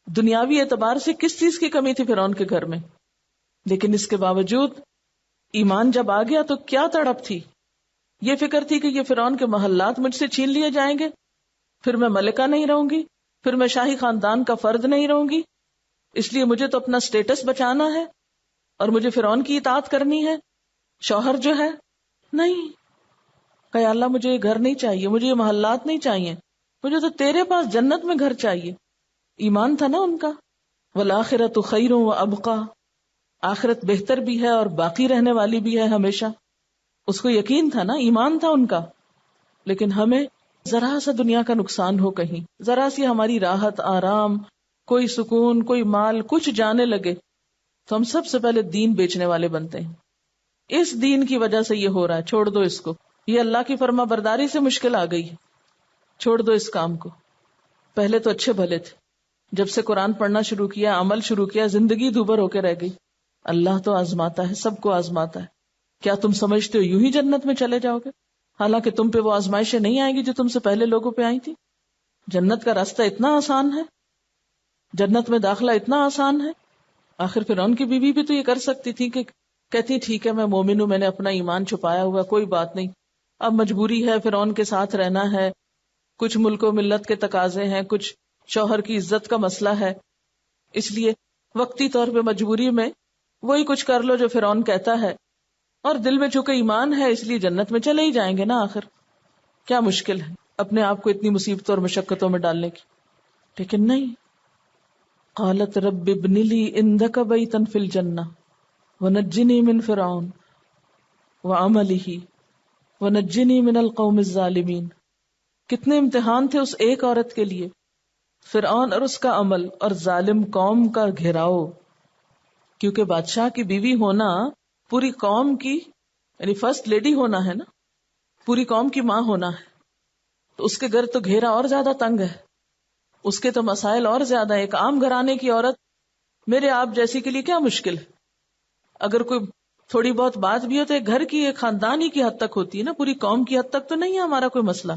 دنیاوی اعتبار سے کس چیز کی کمی تھی فرعون کے گھر میں، لیکن اس کے باوجود ایمان جب آ گیا تو کیا تڑپ تھی، یہ فکر تھی کہ یہ فرعون کے محلات مجھ سے چھین لیے جائیں گے، پھر میں ملکہ نہیں رہوں گی، پھر میں شاہی خاندان کا فرد نہیں رہوں گی، اس لیے مجھے تو اپنا سٹیٹس بچانا ہے اور مجھے فرعون کی اطاعت کرنی ہے۔ شوہر جو ہے نہیں کہ اللہ مجھے یہ گھر نہیں چاہیے، مجھے یہ محلات نہیں چاہیے، مجھے تو تیرے پاس جنت میں گھر چاہیے۔ ایمان تھا نا ان کا۔ والآخرۃ خیر وابقیٰ، آخرت بہتر بھی ہے اور باقی رہنے والی بھی ہے ہمیشہ۔ اس کو یقین تھا نا، ایمان تھا ان کا۔ لیکن ہمیں ذرا سا دنیا کا نقصان ہو، کہیں ذرا سی ہماری راحت آرام، کوئی سکون، کوئی مال، کچھ جانے لگے تو ہم سب سے پہلے دین بیچنے والے بنتے ہیں۔ اس دین کی وجہ سے یہ ہو رہا ہے، چھوڑ دو اس کو، یہ اللہ کی فرما برداری سے مشکل آ گئی ہے، چھوڑ دو اس کام کو۔ پہلے تو اچھے بھلے تھے، جب سے قرآن پڑھنا شروع کیا، عمل شروع کیا، زندگی دوبر ہو کے رہ گئی۔ اللہ تو آزماتا ہے، سب کو آزماتا ہے۔ کیا تم سمجھتے ہو یوں ہی جنت میں چلے جاؤ گے؟ حالانکہ تم پہ وہ آزمائشیں نہیں آئیں گی جو تم سے پہلے لوگوں پہ آئی تھی۔ جنت کا راستہ اتنا آسان ہے، جنت میں داخلہ اتنا آسان ہے۔ آخر فرعون کی بیوی بھی تو یہ کر سکتی تھی کہ کہتی ٹھیک ہے میں مومن ہوں، میں نے اپنا ایمان چھپایا ہوا، کوئی بات نہیں، اب مجبوری ہے فرعون کے ساتھ رہنا ہے، کچھ ملک و ملت کے تقاضے ہیں، کچھ شوہر کی عزت کا مسئلہ ہے، اس لیے وقتی طور پہ مجبوری میں وہی کچھ کر لو جو فرعون کہتا ہے، اور دل میں چونکہ ایمان ہے اس لیے جنت میں چلے ہی جائیں گے نا۔ آخر کیا مشکل ہے اپنے آپ کو اتنی مصیبتوں اور مشقتوں میں ڈالنے کی؟ لیکن نہیں، قالت رب ابن لی عندک بیتا فی الجنہ ونجنی من فرعون وعملہ ونجنی من القوم الظالمین۔ کتنے امتحان تھے اس ایک عورت کے لیے، فرعون اور اس کا عمل اور ظالم قوم کا گھیراؤ، کیونکہ بادشاہ کی بیوی ہونا پوری قوم کی یعنی فرسٹ لیڈی ہونا ہے نا، پوری قوم کی ماں ہونا ہے، تو اس کے گھر تو گھیرا اور زیادہ تنگ ہے، اس کے تو مسائل اور زیادہ ہے۔ ایک عام گھرانے کی عورت میرے آپ جیسی کے لیے کیا مشکل ہے؟ اگر کوئی تھوڑی بہت بات بھی ہو تو ایک گھر کی، ایک خاندان ہی کی حد تک ہوتی ہے نا، پوری قوم کی حد تک تو نہیں ہے ہمارا کوئی مسئلہ۔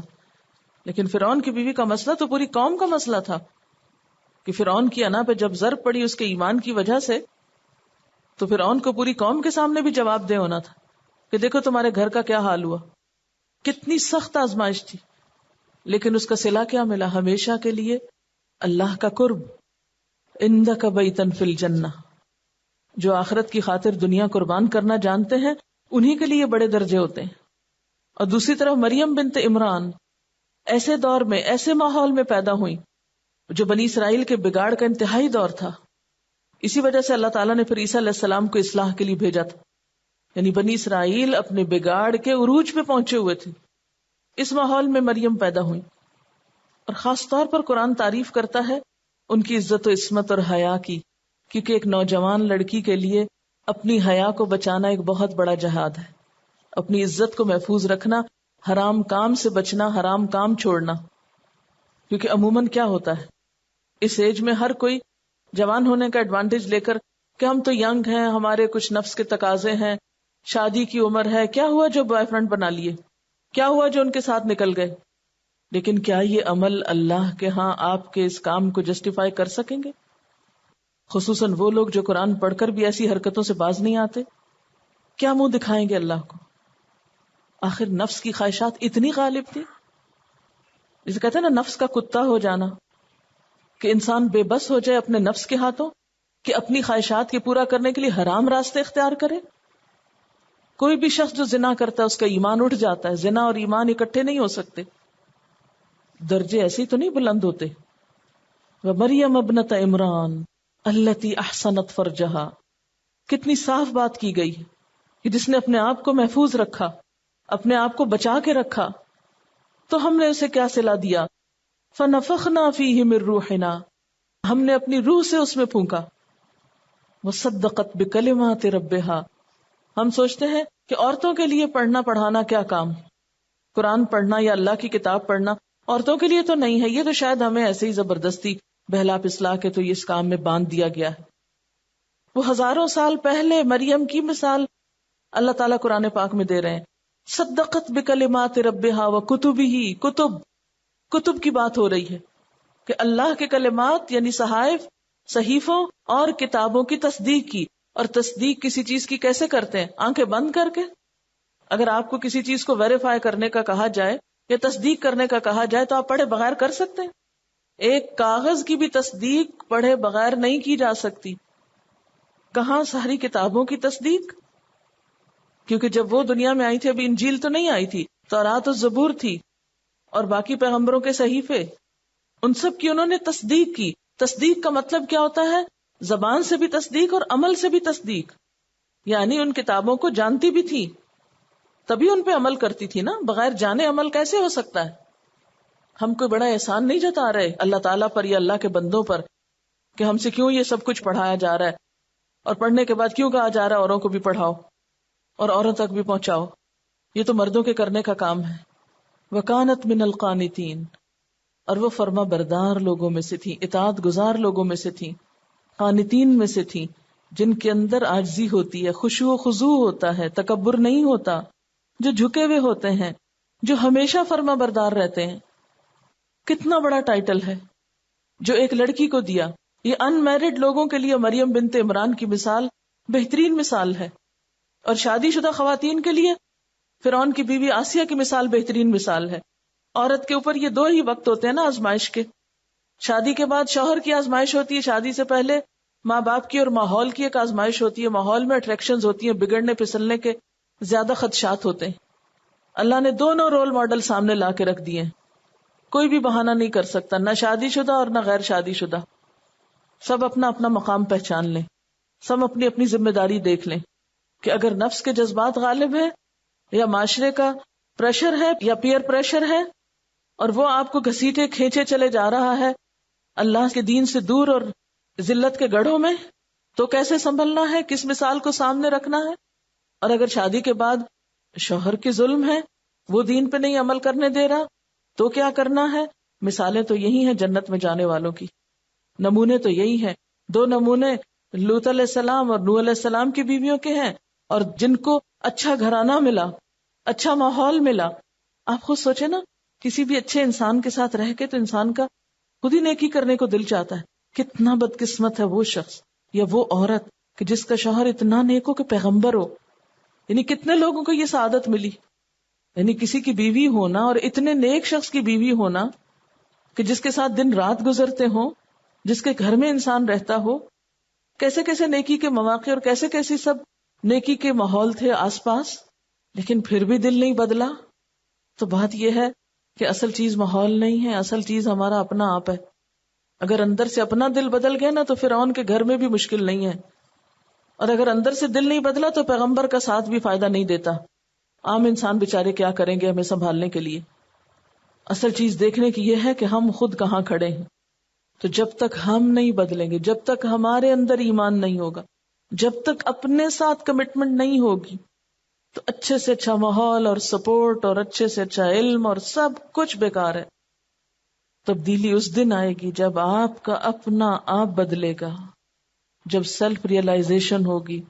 لیکن فرعون کی بیوی کا مسئلہ تو پوری قوم کا مسئلہ تھا کہ فرعون کی انا پہ جب ضرب پڑی اس کے ایمان کی وجہ سے، تو فرعون کو پوری قوم کے سامنے بھی جواب دے ہونا تھا کہ دیکھو تمہارے گھر کا کیا حال ہوا۔ کتنی سخت آزمائش تھی، لیکن اس کا صلہ کیا ملا؟ ہمیشہ کے لیے اللہ کا قرب۔ عندک بیتا فی الجنہ، جو آخرت کی خاطر دنیا قربان کرنا جانتے ہیں انہی کے لیے بڑے درجے ہوتے ہیں۔ اور دوسری طرف مریم بنت عمران ایسے دور میں، ایسے ماحول میں پیدا ہوئی جو بنی اسرائیل کے بگاڑ کا انتہائی دور تھا۔ اسی وجہ سے اللہ تعالیٰ نے پھر عیسیٰ علیہ السلام کو اصلاح کے لیے بھیجا تھا، یعنی بنی اسرائیل اپنے بگاڑ کے عروج پہ پہنچے ہوئے تھے۔ اس ماحول میں مریم پیدا ہوئی، اور خاص طور پر قرآن تعریف کرتا ہے ان کی عزت و عصمت اور حیا کی، کیونکہ ایک نوجوان لڑکی کے لیے اپنی حیا کو بچانا ایک بہت بڑا جہاد ہے، اپنی عزت کو محفوظ رکھنا، حرام کام سے بچنا، حرام کام چھوڑنا۔ کیونکہ عموماً کیا ہوتا ہے اس ایج میں، ہر کوئی جوان ہونے کا ایڈوانٹیج لے کر کہ ہم تو ینگ ہیں، ہمارے کچھ نفس کے تقاضے ہیں، شادی کی عمر ہے، کیا ہوا جو بوائے فرینڈ بنا لیے، کیا ہوا جو ان کے ساتھ نکل گئے۔ لیکن کیا یہ عمل اللہ کے ہاں آپ کے اس کام کو جسٹیفائی کر سکیں گے؟ خصوصاً وہ لوگ جو قرآن پڑھ کر بھی ایسی حرکتوں سے باز نہیں آتے، کیا منہ دکھائیں گے اللہ کو؟ آخر نفس کی خواہشات اتنی غالب تھی. جسے کہتے ہیں نا نفس کا کتا ہو جانا، کہ انسان بے بس ہو جائے اپنے نفس کے ہاتھوں، کہ اپنی خواہشات کے پورا کرنے کے لیے حرام راستے اختیار کرے. کوئی بھی شخص جو زنا کرتا ہے اس کا ایمان اٹھ جاتا ہے. زنا اور ایمان اکٹھے نہیں ہو سکتے، درجے ایسے تو نہیں بلند ہوتے. وَمَرْيَمَ ابْنَتَ عِمْرَانَ الَّتِي أَحْصَنَتْ فَرْجَهَا، کتنی صاف بات کی گئی کہ جس نے اپنے آپ کو محفوظ رکھا، اپنے آپ کو بچا کے رکھا، تو ہم نے اسے کیا صلہ دیا؟ فَنَفَخْنَا فِيهِ مِن رُوحِنَا، ہم نے اپنی روح سے اس میں پھونکا. وَصَدَّقَتْ بِكَلِمَاتِ رَبِّهَا، ہم سوچتے ہیں کہ عورتوں کے لیے پڑھنا پڑھانا کیا کام، قرآن پڑھنا یا اللہ کی کتاب پڑھنا عورتوں کے لیے تو نہیں ہے، یہ تو شاید ہمیں ایسے ہی زبردستی بہلا پسلا کے تو اس کام میں باندھ دیا گیا ہے. وہ ہزاروں سال پہلے مریم کی مثال اللہ تعالیٰ قرآن پاک میں دے رہے ہیں. صدقت بکلمات ربہا وکتبہ، کتب کی بات ہو رہی ہے کہ اللہ کے کلمات یعنی صحائف، صحیفوں اور کتابوں کی تصدیق کی. اور تصدیق کسی چیز کی کیسے کرتے ہیں؟ آنکھیں بند کر کے. اگر آپ کو کسی چیز کو ویریفائی کرنے کا کہا جائے یا تصدیق کرنے کا کہا جائے تو آپ پڑھے بغیر کر سکتے ہیں. ایک کاغذ کی بھی تصدیق پڑھے بغیر نہیں کی جا سکتی. کہاں ساری کتابوں کی تصدیق؟ کیونکہ جب وہ دنیا میں آئی تھی ابھی انجیل تو نہیں آئی تھی، تورات و زبور تھی اور باقی پیغمبروں کے صحیفے، ان سب کی انہوں نے تصدیق کی. تصدیق کا مطلب کیا ہوتا ہے؟ زبان سے بھی تصدیق اور عمل سے بھی تصدیق. یعنی ان کتابوں کو جانتی بھی تھی تبھی ان پہ عمل کرتی تھی نا، بغیر جانے عمل کیسے ہو سکتا ہے؟ ہم کوئی بڑا احسان نہیں جتا رہے اللہ تعالیٰ پر یا اللہ کے بندوں پر کہ ہم سے کیوں یہ سب کچھ پڑھایا جا رہا ہے اور پڑھنے کے بعد کیوں کہا جا رہا ہے اوروں کو بھی پڑھاؤ اور اوروں تک بھی پہنچاؤ. یہ تو مردوں کے کرنے کا کام ہے. وَكَانَتْ مِنَ الْقَانِتِينَ، اور وہ فرما بردار لوگوں میں سے تھی، اطاعت گزار لوگوں میں سے تھی، قانتین میں سے تھی، جن کے اندر عاجزی ہوتی ہے، خشوع و خضوع ہوتا ہے، تکبر نہیں ہوتا، جو جھکے ہوئے ہوتے ہیں، جو ہمیشہ فرما بردار رہتے ہیں. کتنا بڑا ٹائٹل ہے جو ایک لڑکی کو دیا. یہ ان میرڈ لوگوں کے لیے مریم بنت عمران کی مثال بہترین مثال ہے، اور شادی شدہ خواتین کے لیے فرعون کی بیوی آسیہ کی مثال بہترین مثال ہے. عورت کے اوپر یہ دو ہی وقت ہوتے ہیں نا آزمائش کے، شادی کے بعد شوہر کی آزمائش ہوتی ہے، شادی سے پہلے ماں باپ کی اور ماحول کی ایک آزمائش ہوتی ہے. ماحول میں اٹریکشنز ہوتی ہیں، بگڑنے پھسلنے کے زیادہ خدشات ہوتے ہیں. اللہ نے دونوں رول ماڈل سامنے لا کے رکھ دیے، کوئی بھی بہانہ نہیں کر سکتا، نہ شادی شدہ اور نہ غیر شادی شدہ. سب اپنا اپنا مقام پہچان لیں، سب اپنی اپنی ذمہ داری دیکھ لیں کہ اگر نفس کے جذبات غالب ہیں یا معاشرے کا پریشر ہے یا پیئر پریشر ہے اور وہ آپ کو گھسیٹے کھینچے چلے جا رہا ہے اللہ کے دین سے دور اور ذلت کے گڑھوں میں، تو کیسے سنبھلنا ہے، کس مثال کو سامنے رکھنا ہے. اور اگر شادی کے بعد شوہر کے ظلم ہے، وہ دین پہ نہیں عمل کرنے دے رہا، تو کیا کرنا ہے؟ مثالیں تو یہی ہیں جنت میں جانے والوں کی، نمونے تو یہی ہیں. دو نمونے لوط علیہ السلام اور نوح علیہ السلام کی بیویوں کے ہیں، اور جن کو اچھا گھرانہ ملا، اچھا ماحول ملا. آپ خود سوچے نا، کسی بھی اچھے انسان کے ساتھ رہ کے تو انسان کا خود ہی نیکی کرنے کو دل چاہتا ہے. کتنا بدقسمت ہے وہ شخص یا وہ عورت کہ جس کا شوہر اتنا نیک ہو کہ پیغمبر ہو. یعنی کتنے لوگوں کو یہ سعادت ملی، یعنی کسی کی بیوی ہونا اور اتنے نیک شخص کی بیوی ہونا کہ جس کے ساتھ دن رات گزرتے ہوں، جس کے گھر میں انسان رہتا ہو. کیسے کیسے نیکی کے مواقع اور کیسے کیسی سب نیکی کے ماحول تھے آس پاس، لیکن پھر بھی دل نہیں بدلا. تو بات یہ ہے کہ اصل چیز ماحول نہیں ہے، اصل چیز ہمارا اپنا آپ ہے. اگر اندر سے اپنا دل بدل گیا نا تو فرعون کے گھر میں بھی مشکل نہیں ہے، اور اگر اندر سے دل نہیں بدلا تو پیغمبر کا ساتھ بھی فائدہ نہیں دیتا. عام انسان بیچارے کیا کریں گے ہمیں سنبھالنے کے لیے؟ اصل چیز دیکھنے کی یہ ہے کہ ہم خود کہاں کھڑے ہیں. تو جب تک ہم نہیں بدلیں گے، جب تک ہمارے اندر ایمان نہیں ہوگا، جب تک اپنے ساتھ کمٹمنٹ نہیں ہوگی، تو اچھے سے اچھا ماحول اور سپورٹ اور اچھے سے اچھا علم اور سب کچھ بیکار ہے. تبدیلی اس دن آئے گی جب آپ کا اپنا آپ بدلے گا، جب سیلف ریئلائزیشن ہوگی،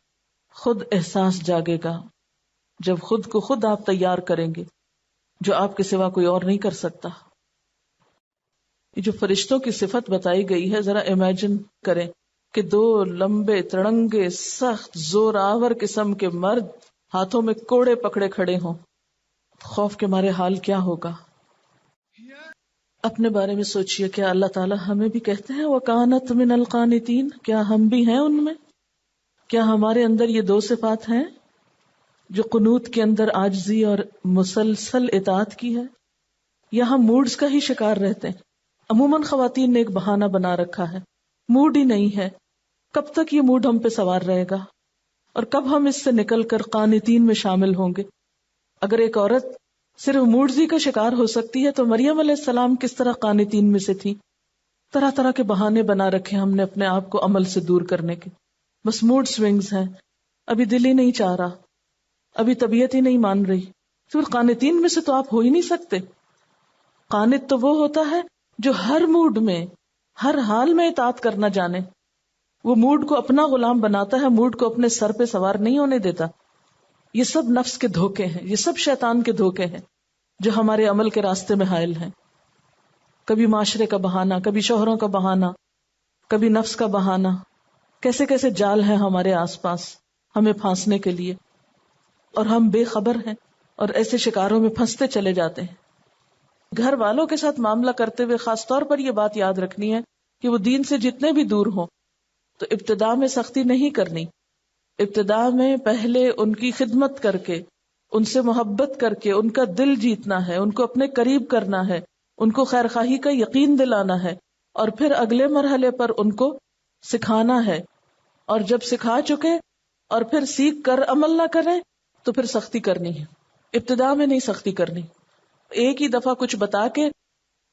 خود احساس جاگے گا، جب خود کو خود آپ تیار کریں گے جو آپ کے سوا کوئی اور نہیں کر سکتا. یہ جو فرشتوں کی صفت بتائی گئی ہے، ذرا امیجن کریں کہ دو لمبے تڑنگے سخت زور آور قسم کے مرد ہاتھوں میں کوڑے پکڑے کھڑے ہوں خوف کے مارے حال کیا ہوگا. اپنے بارے میں سوچئے، کیا اللہ تعالیٰ ہمیں بھی کہتے ہیں وَكَانَتْ مِنَ الْقَانِتِينَ؟ کیا ہم بھی ہیں ان میں؟ کیا ہمارے اندر یہ دو صفات ہیں جو قنوت کے اندر عاجزی اور مسلسل اطاعت کی ہے، یا ہم موڈز کا ہی شکار رہتے ہیں؟ عموماً خواتین نے ایک بہانہ بنا رکھا ہے، موڈ ہی نہیں ہے. کب تک یہ موڈ ہم پہ سوار رہے گا اور کب ہم اس سے نکل کر قانتین میں شامل ہوں گے؟ اگر ایک عورت صرف موڈزی کا شکار ہو سکتی ہے تو مریم علیہ السلام کس طرح قانتین میں سے تھی؟ طرح طرح کے بہانے بنا رکھے ہم نے اپنے آپ کو عمل سے دور کرنے کے. بس موڈ سوئنگز ہیں، ابھی دل ہی نہیں چاہ رہا، ابھی طبیعت ہی نہیں مان رہی. پھر قانتین میں سے تو آپ ہو ہی نہیں سکتے. قانت تو وہ ہوتا ہے جو ہر موڈ میں، ہر حال میں اطاعت کرنا جانے. وہ موڈ کو اپنا غلام بناتا ہے، موڈ کو اپنے سر پہ سوار نہیں ہونے دیتا. یہ سب نفس کے دھوکے ہیں، یہ سب شیطان کے دھوکے ہیں جو ہمارے عمل کے راستے میں حائل ہیں. کبھی معاشرے کا بہانہ، کبھی شوہروں کا بہانہ، کبھی نفس کا بہانہ. کیسے کیسے جال ہیں ہمارے آس پاس ہمیں پھانسنے کے لیے، اور ہم بے خبر ہیں اور ایسے شکاروں میں پھنستے چلے جاتے ہیں. گھر والوں کے ساتھ معاملہ کرتے ہوئے خاص طور پر یہ بات یاد رکھنی ہے کہ وہ دین سے جتنے بھی دور ہوں تو ابتدا میں سختی نہیں کرنی. ابتدا میں پہلے ان کی خدمت کر کے، ان سے محبت کر کے ان کا دل جیتنا ہے، ان کو اپنے قریب کرنا ہے، ان کو خیر خواہی کا یقین دلانا ہے، اور پھر اگلے مرحلے پر ان کو سکھانا ہے. اور جب سکھا چکے اور پھر سیکھ کر عمل نہ کریں تو پھر سختی کرنی ہے. ابتدا میں نہیں سختی کرنی. ایک ہی دفعہ کچھ بتا کے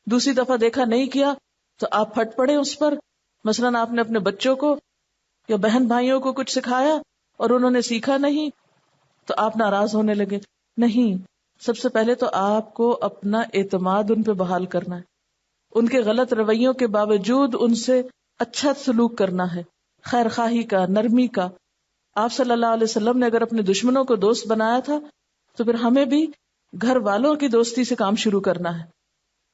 دوسری دفعہ دیکھا نہیں کیا تو آپ پھٹ پڑے اس پر. مثلاً آپ نے اپنے بچوں کو یا بہن بھائیوں کو کچھ سکھایا اور انہوں نے سیکھا نہیں تو آپ ناراض ہونے لگے. نہیں، سب سے پہلے تو آپ کو اپنا اعتماد ان پہ بحال کرنا ہے. ان کے غلط رویوں کے باوجود ان سے اچھا سلوک کرنا ہے، خیر خواہی کا، نرمی کا. آپ صلی اللہ علیہ وسلم نے اگر اپنے دشمنوں کو دوست بنایا تھا تو پھر ہمیں بھی گھر والوں کی دوستی سے کام شروع کرنا ہے،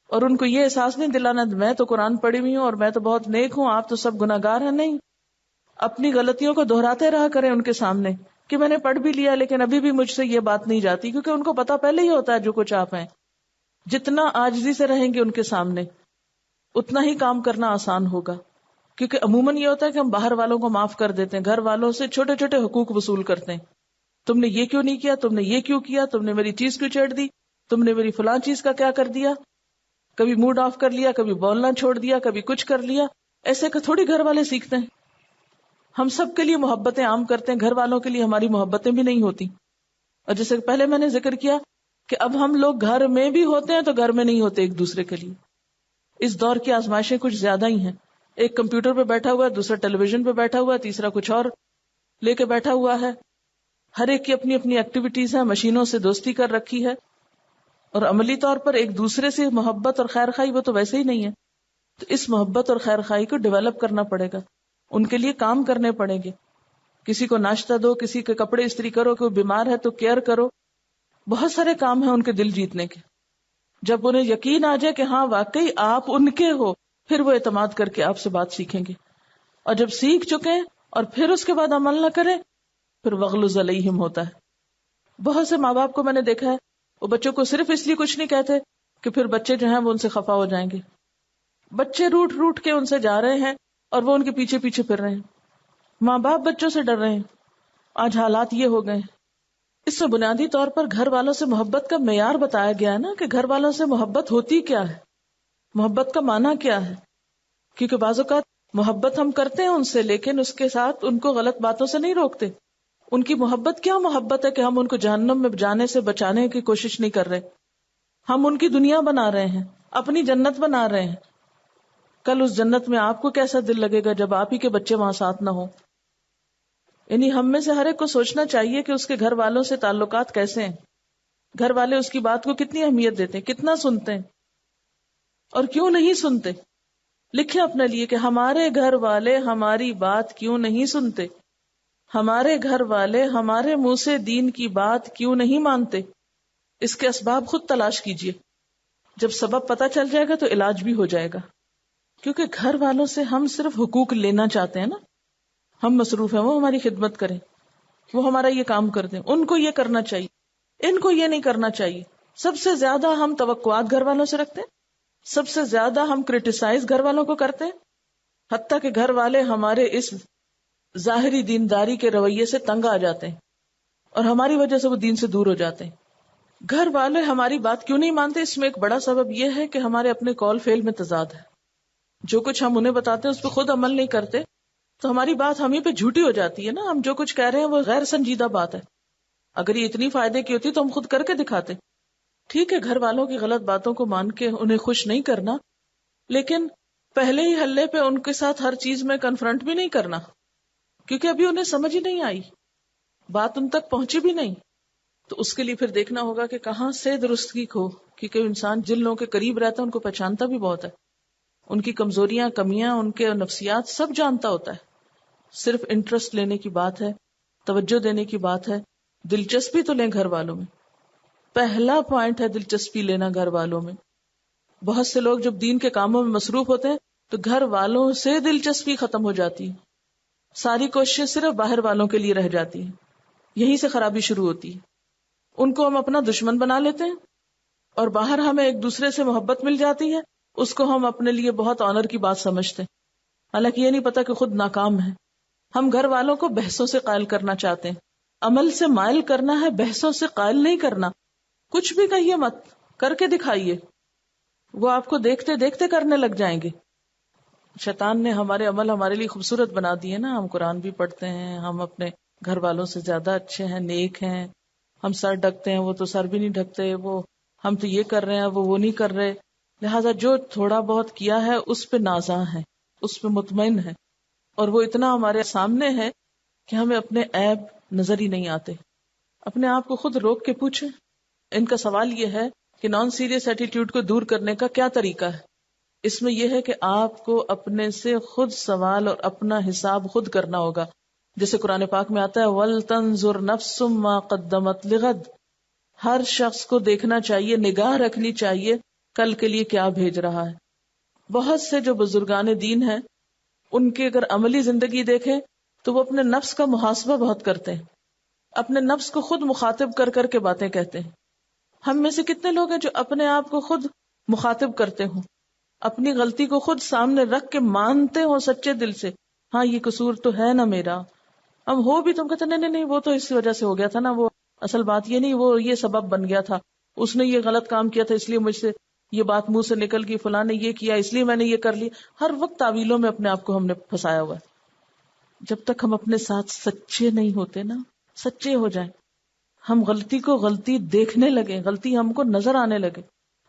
اور ان کو یہ احساس نہیں دلانا میں تو قرآن پڑھی ہوئی ہوں اور میں تو بہت نیک ہوں، آپ تو سب گناہگار ہیں. نہیں، اپنی غلطیوں کو دہراتے رہا کریں ان کے سامنے کہ میں نے پڑھ بھی لیا لیکن ابھی بھی مجھ سے یہ بات نہیں جاتی، کیونکہ ان کو پتا پہلے ہی ہوتا ہے جو کچھ آپ ہیں. جتنا عاجزی سے رہیں گے ان کے سامنے اتنا ہی کام کرنا آسان ہوگا. کیونکہ عموماً یہ ہوتا ہے کہ ہم باہر والوں کو معاف کر دیتے ہیں، گھر والوں سے چھوٹے چھوٹے حقوق وصول کرتے ہیں. تم نے یہ کیوں نہیں کیا، تم نے یہ کیوں کیا، تم نے میری چیز کیوں چھیڑ دی، تم نے میری فلاں چیز کا کیا کر دیا. کبھی موڈ آف کر لیا، کبھی بولنا چھوڑ دیا، کبھی کچھ کر لیا. ایسے کہ تھوڑی گھر والے سیکھتے ہیں. ہم سب کے لیے محبتیں عام کرتے ہیں، گھر والوں کے لیے ہماری محبتیں بھی نہیں ہوتی. اور جیسے پہلے میں نے ذکر کیا کہ اب ہم لوگ گھر میں بھی ہوتے ہیں تو گھر میں نہیں ہوتے ایک دوسرے کے لیے. اس دور کی آزمائشیں کچھ زیادہ ہی ہیں. ایک کمپیوٹر پہ بیٹھا ہوا ہے، دوسرا ٹیلی ویژن پہ بیٹھا ہوا ہے، تیسرا کچھ اور لے کے بیٹھا ہوا ہے. ہر ایک کی اپنی اپنی ایکٹیویٹیز ہیں، مشینوں سے دوستی کر رکھی ہے، اور عملی طور پر ایک دوسرے سے محبت اور خیر خواہی وہ تو ویسے ہی نہیں ہے. تو اس محبت اور خیر خواہی کو ڈیولپ کرنا پڑے گا، ان کے لیے کام کرنے پڑیں گے. کسی کو ناشتہ دو، کسی کے کپڑے استری کرو، کوئی بیمار ہے تو کیئر کرو. بہت سارے کام ہیں ان کے دل جیتنے کے. جب انہیں یقین آ جائے کہ ہاں واقعی آپ ان کے ہو، پھر وہ اعتماد کر کے آپ سے بات سیکھیں گے. اور جب سیکھ چکے اور پھر اس کے بعد عمل نہ کریں پھر وغلظ علیہم ہوتا ہے. بہت سے ماں باپ کو میں نے دیکھا ہے وہ بچوں کو صرف اس لیے کچھ نہیں کہتے کہ پھر بچے جو ہیں وہ ان سے خفا ہو جائیں گے. بچے روٹ روٹ کے ان سے جا رہے ہیں اور وہ ان کے پیچھے پیچھے پھر رہے ہیں. ماں باپ بچوں سے ڈر رہے ہیں. آج حالات یہ ہو گئے. اس میں بنیادی طور پر گھر والوں سے محبت کا معیار بتایا گیا ہے نا، کہ گھر والوں سے محبت ہوتی کیا ہے، محبت کا معنی کیا ہے. کیونکہ بعض اوقات محبت ہم کرتے ہیں ان سے لیکن اس کے ساتھ ان کو غلط باتوں سے نہیں روکتے. ان کی محبت کیا محبت ہے کہ ہم ان کو جہنم میں جانے سے بچانے کی کوشش نہیں کر رہے. ہم ان کی دنیا بنا رہے ہیں، اپنی جنت بنا رہے ہیں. کل اس جنت میں آپ کو کیسا دل لگے گا جب آپ ہی کے بچے وہاں ساتھ نہ ہوں. یعنی ہم میں سے ہر ایک کو سوچنا چاہیے کہ اس کے گھر والوں سے تعلقات کیسے ہیں، گھر والے اس کی بات کو کتنی اہمیت دیتے ہیں، کتنا سنتے ہیں اور کیوں نہیں سنتے. لکھیں اپنے لیے کہ ہمارے گھر والے ہماری بات کیوں نہیں سنتے، ہمارے گھر والے ہمارے منہ سے دین کی بات کیوں نہیں مانتے. اس کے اسباب خود تلاش کیجئے. جب سبب پتہ چل جائے گا تو علاج بھی ہو جائے گا. کیونکہ گھر والوں سے ہم صرف حقوق لینا چاہتے ہیں نا، ہم مصروف ہیں وہ ہماری خدمت کریں، وہ ہمارا یہ کام کر دیں، ان کو یہ کرنا چاہیے، ان کو یہ نہیں کرنا چاہیے. سب سے زیادہ ہم توقعات گھر والوں سے رکھتے ہیں، سب سے زیادہ ہم کرٹیسائز گھر والوں کو کرتے ہیں، حتیٰ کہ گھر والے ہمارے اس ظاہری دینداری کے رویے سے تنگ آ جاتے ہیں اور ہماری وجہ سے وہ دین سے دور ہو جاتے ہیں۔ گھر والے ہماری بات کیوں نہیں مانتے؟ اس میں ایک بڑا سبب یہ ہے کہ ہمارے اپنے کال فیل میں تضاد ہے۔ جو کچھ ہم انہیں بتاتے ہیں اس پہ خود عمل نہیں کرتے تو ہماری بات ہمیں پہ جھوٹی ہو جاتی ہے نا، ہم جو کچھ کہہ رہے ہیں وہ غیر سنجیدہ بات ہے۔ اگر یہ اتنی فائدے کی ہوتی تو ہم خود کر کے دکھاتے۔ ٹھیک ہے گھر والوں کی غلط باتوں کو مان کے انہیں خوش نہیں کرنا، لیکن پہلے ہی ہلے پہ ان کے ساتھ ہر چیز میں کنفرنٹ بھی نہیں کرنا، کیونکہ ابھی انہیں سمجھ ہی نہیں آئی، بات ان تک پہنچی بھی نہیں۔ تو اس کے لیے پھر دیکھنا ہوگا کہ کہاں سے درستگی ہو، کیونکہ انسان جن لوگوں کے قریب رہتا ہے ان کو پہچانتا بھی بہت ہے، ان کی کمزوریاں، کمیاں، ان کے نفسیات سب جانتا ہوتا ہے۔ صرف انٹرسٹ لینے کی بات ہے، توجہ دینے کی بات ہے، دلچسپی تو لیں گھر والوں میں۔ پہلا پوائنٹ ہے دلچسپی لینا گھر والوں میں۔ بہت سے لوگ جب دین کے کاموں میں مصروف ہوتے ہیں تو گھر والوں سے دلچسپی ختم ہو جاتی ہے، ساری کوششیں صرف باہر والوں کے لیے رہ جاتی ہیں، یہیں سے خرابی شروع ہوتی ہے۔ ان کو ہم اپنا دشمن بنا لیتے ہیں اور باہر ہمیں ایک دوسرے سے محبت مل جاتی ہے، اس کو ہم اپنے لیے بہت آنر کی بات سمجھتے ہیں، حالانکہ یہ نہیں پتا کہ خود ناکام ہے۔ ہم گھر والوں کو بحثوں سے قائل کرنا چاہتے ہیں، عمل سے مائل کرنا ہے، بحثوں سے قائل نہیں کرنا۔ کچھ بھی کہیے مت، کر کے دکھائیے، وہ آپ کو دیکھتے دیکھتے کرنے لگ جائیں گے۔ شیطان نے ہمارے عمل ہمارے لیے خوبصورت بنا دیے نا، ہم قرآن بھی پڑھتے ہیں، ہم اپنے گھر والوں سے زیادہ اچھے ہیں، نیک ہیں، ہم سر ڈھکتے ہیں، وہ تو سر بھی نہیں ڈھکتے، وہ ہم تو یہ کر رہے ہیں، وہ نہیں کر رہے، لہذا جو تھوڑا بہت کیا ہے اس پہ نازاں ہے، اس پہ مطمئن ہے، اور وہ اتنا ہمارے سامنے ہے کہ ہمیں اپنے عیب نظر ہی نہیں آتے۔ اپنے آپ کو خود روک کے پوچھیں۔ ان کا سوال یہ ہے کہ نان سیریس ایٹیٹیوڈ کو دور کرنے کا کیا طریقہ ہے؟ اس میں یہ ہے کہ آپ کو اپنے سے خود سوال اور اپنا حساب خود کرنا ہوگا، جیسے قرآن پاک میں آتا ہے وَلْتَنظُرْ نَفْسٌ مَا قَدَّمَتْ لِغَدٍ۔ ہر شخص کو دیکھنا چاہیے، نگاہ رکھنی چاہیے کل کے لیے کیا بھیج رہا ہے۔ بہت سے جو بزرگان دین ہیں ان کی اگر عملی زندگی دیکھیں تو وہ اپنے نفس کا محاسبہ بہت کرتے ہیں، اپنے نفس کو خود مخاطب کر کر کے باتیں کہتے ہیں۔ ہم میں سے کتنے لوگ ہیں جو اپنے آپ کو خود مخاطب کرتے ہوں، اپنی غلطی کو خود سامنے رکھ کے مانتے ہوں سچے دل سے، ہاں یہ قصور تو ہے نا میرا، ہم ہو بھی تم کہتے نہیں وہ تو اس وجہ سے ہو گیا تھا نا، وہ اصل بات یہ نہیں، وہ یہ سبب بن گیا تھا، اس نے یہ غلط کام کیا تھا اس لیے مجھ سے یہ بات منہ سے نکل گئی، فلاں نے یہ کیا اس لیے میں نے یہ کر لی۔ ہر وقت تعویلوں میں اپنے آپ کو ہم نے پھنسایا ہوا ہے۔ جب تک ہم اپنے ساتھ سچے نہیں ہوتے نا، سچے ہو جائیں، ہم غلطی کو غلطی دیکھنے لگیں، غلطی ہم کو نظر آنے لگے،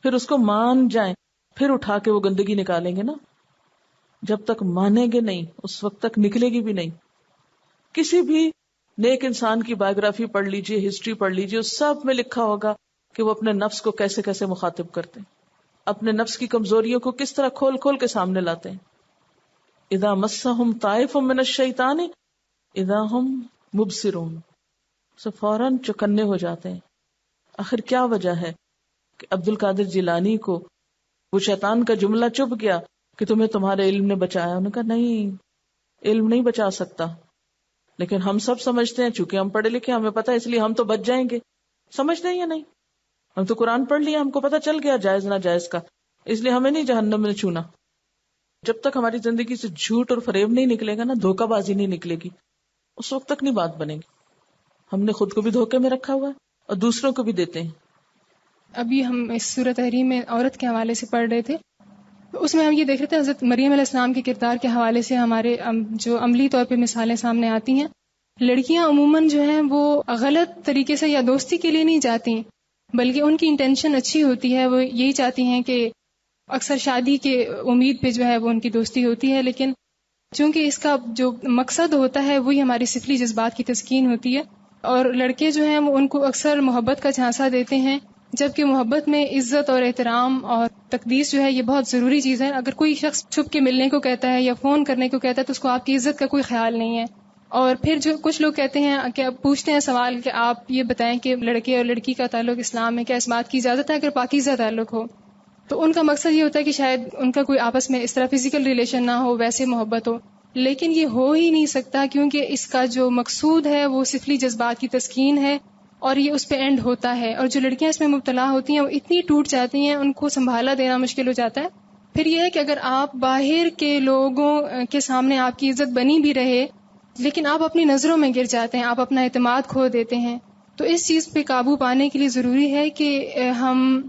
پھر اس کو مان جائیں، پھر اٹھا کے وہ گندگی نکالیں گے نا۔ جب تک مانیں گے نہیں اس وقت تک نکلے گی بھی نہیں۔ کسی بھی نیک انسان کی بایوگرافی پڑھ لیجئے، ہسٹری پڑھ لیجئے، اس سب میں لکھا ہوگا کہ وہ اپنے نفس کو کیسے کیسے مخاطب کرتے ہیں، اپنے نفس کی کمزوریوں کو کس طرح کھول کھول کے سامنے لاتے ہیں۔ اذا مسہم طائف من الشیطان اذا ہم مبصرون، سو فوراً چکنے ہو جاتے ہیں۔ آخر کیا وجہ ہے کہ عبد القادر جیلانی کو وہ شیطان کا جملہ چبھ گیا کہ تمہیں تمہارے علم نے بچایا؟ انہوں نے کہا نہیں، علم نہیں بچا سکتا، لیکن ہم سب سمجھتے ہیں چونکہ ہم پڑھے لکھے ہمیں پتہ ہے اس لیے ہم تو بچ جائیں گے۔ سمجھتے ہیں یا نہیں؟ ہم تو قرآن پڑھ لیا، ہم کو پتہ چل گیا جائز ناجائز کا، اس لیے ہمیں نہیں جہنم میں چھونا۔ جب تک ہماری زندگی سے جھوٹ اور فریب نہیں نکلے گا نا، دھوکہ بازی نہیں نکلے گی، اس وقت تک نہیں بات بنے گی۔ ہم نے خود کو بھی دھوکے میں رکھا ہوا ہے اور دوسروں کو بھی دیتے ہیں۔ ابھی ہم اس سورۃ تحریم میں عورت کے حوالے سے پڑھ رہے تھے، اس میں ہم یہ دیکھ رہے تھے حضرت مریم علیہ السلام کے کردار کے حوالے سے ہمارے جو عملی طور پہ مثالیں سامنے آتی ہیں۔ لڑکیاں عموماً جو ہیں وہ غلط طریقے سے یا دوستی کے لیے نہیں جاتی، بلکہ ان کی انٹینشن اچھی ہوتی ہے، وہ یہی چاہتی ہیں کہ اکثر شادی کے امید پہ جو ہے وہ ان کی دوستی ہوتی ہے، لیکن چونکہ اس کا جو مقصد ہوتا ہے وہی ہماری سفلی جذبات کی تسکین ہوتی ہے، اور لڑکے جو ہیں وہ ان کو اکثر محبت کا جھانسا دیتے ہیں، جبکہ محبت میں عزت اور احترام اور تقدیس جو ہے یہ بہت ضروری چیز ہے۔ اگر کوئی شخص چھپ کے ملنے کو کہتا ہے یا فون کرنے کو کہتا ہے تو اس کو آپ کی عزت کا کوئی خیال نہیں ہے۔ اور پھر جو کچھ لوگ کہتے ہیں کہ پوچھتے ہیں سوال کہ آپ یہ بتائیں کہ لڑکے اور لڑکی کا تعلق اسلام میں کیا اس بات کی اجازت ہے اگر پاکیزہ تعلق ہو؟ تو ان کا مقصد یہ ہوتا ہے کہ شاید ان کا کوئی آپس میں اس طرح فزیکل ریلیشن نہ ہو، ویسے محبت ہو، لیکن یہ ہو ہی نہیں سکتا کیونکہ اس کا جو مقصود ہے وہ سفلی جذبات کی تسکین ہے، اور یہ اس پہ اینڈ ہوتا ہے. اور جو لڑکیاں اس میں مبتلا ہوتی ہیں وہ اتنی ٹوٹ جاتی ہیں, ان کو سنبھالا دینا مشکل ہو جاتا ہے. پھر یہ ہے کہ اگر آپ باہر کے لوگوں کے سامنے آپ کی عزت بنی بھی رہے, لیکن آپ اپنی نظروں میں گر جاتے ہیں, آپ اپنا اعتماد کھو دیتے ہیں. تو اس چیز پہ قابو پانے کے لیے ضروری ہے کہ ہم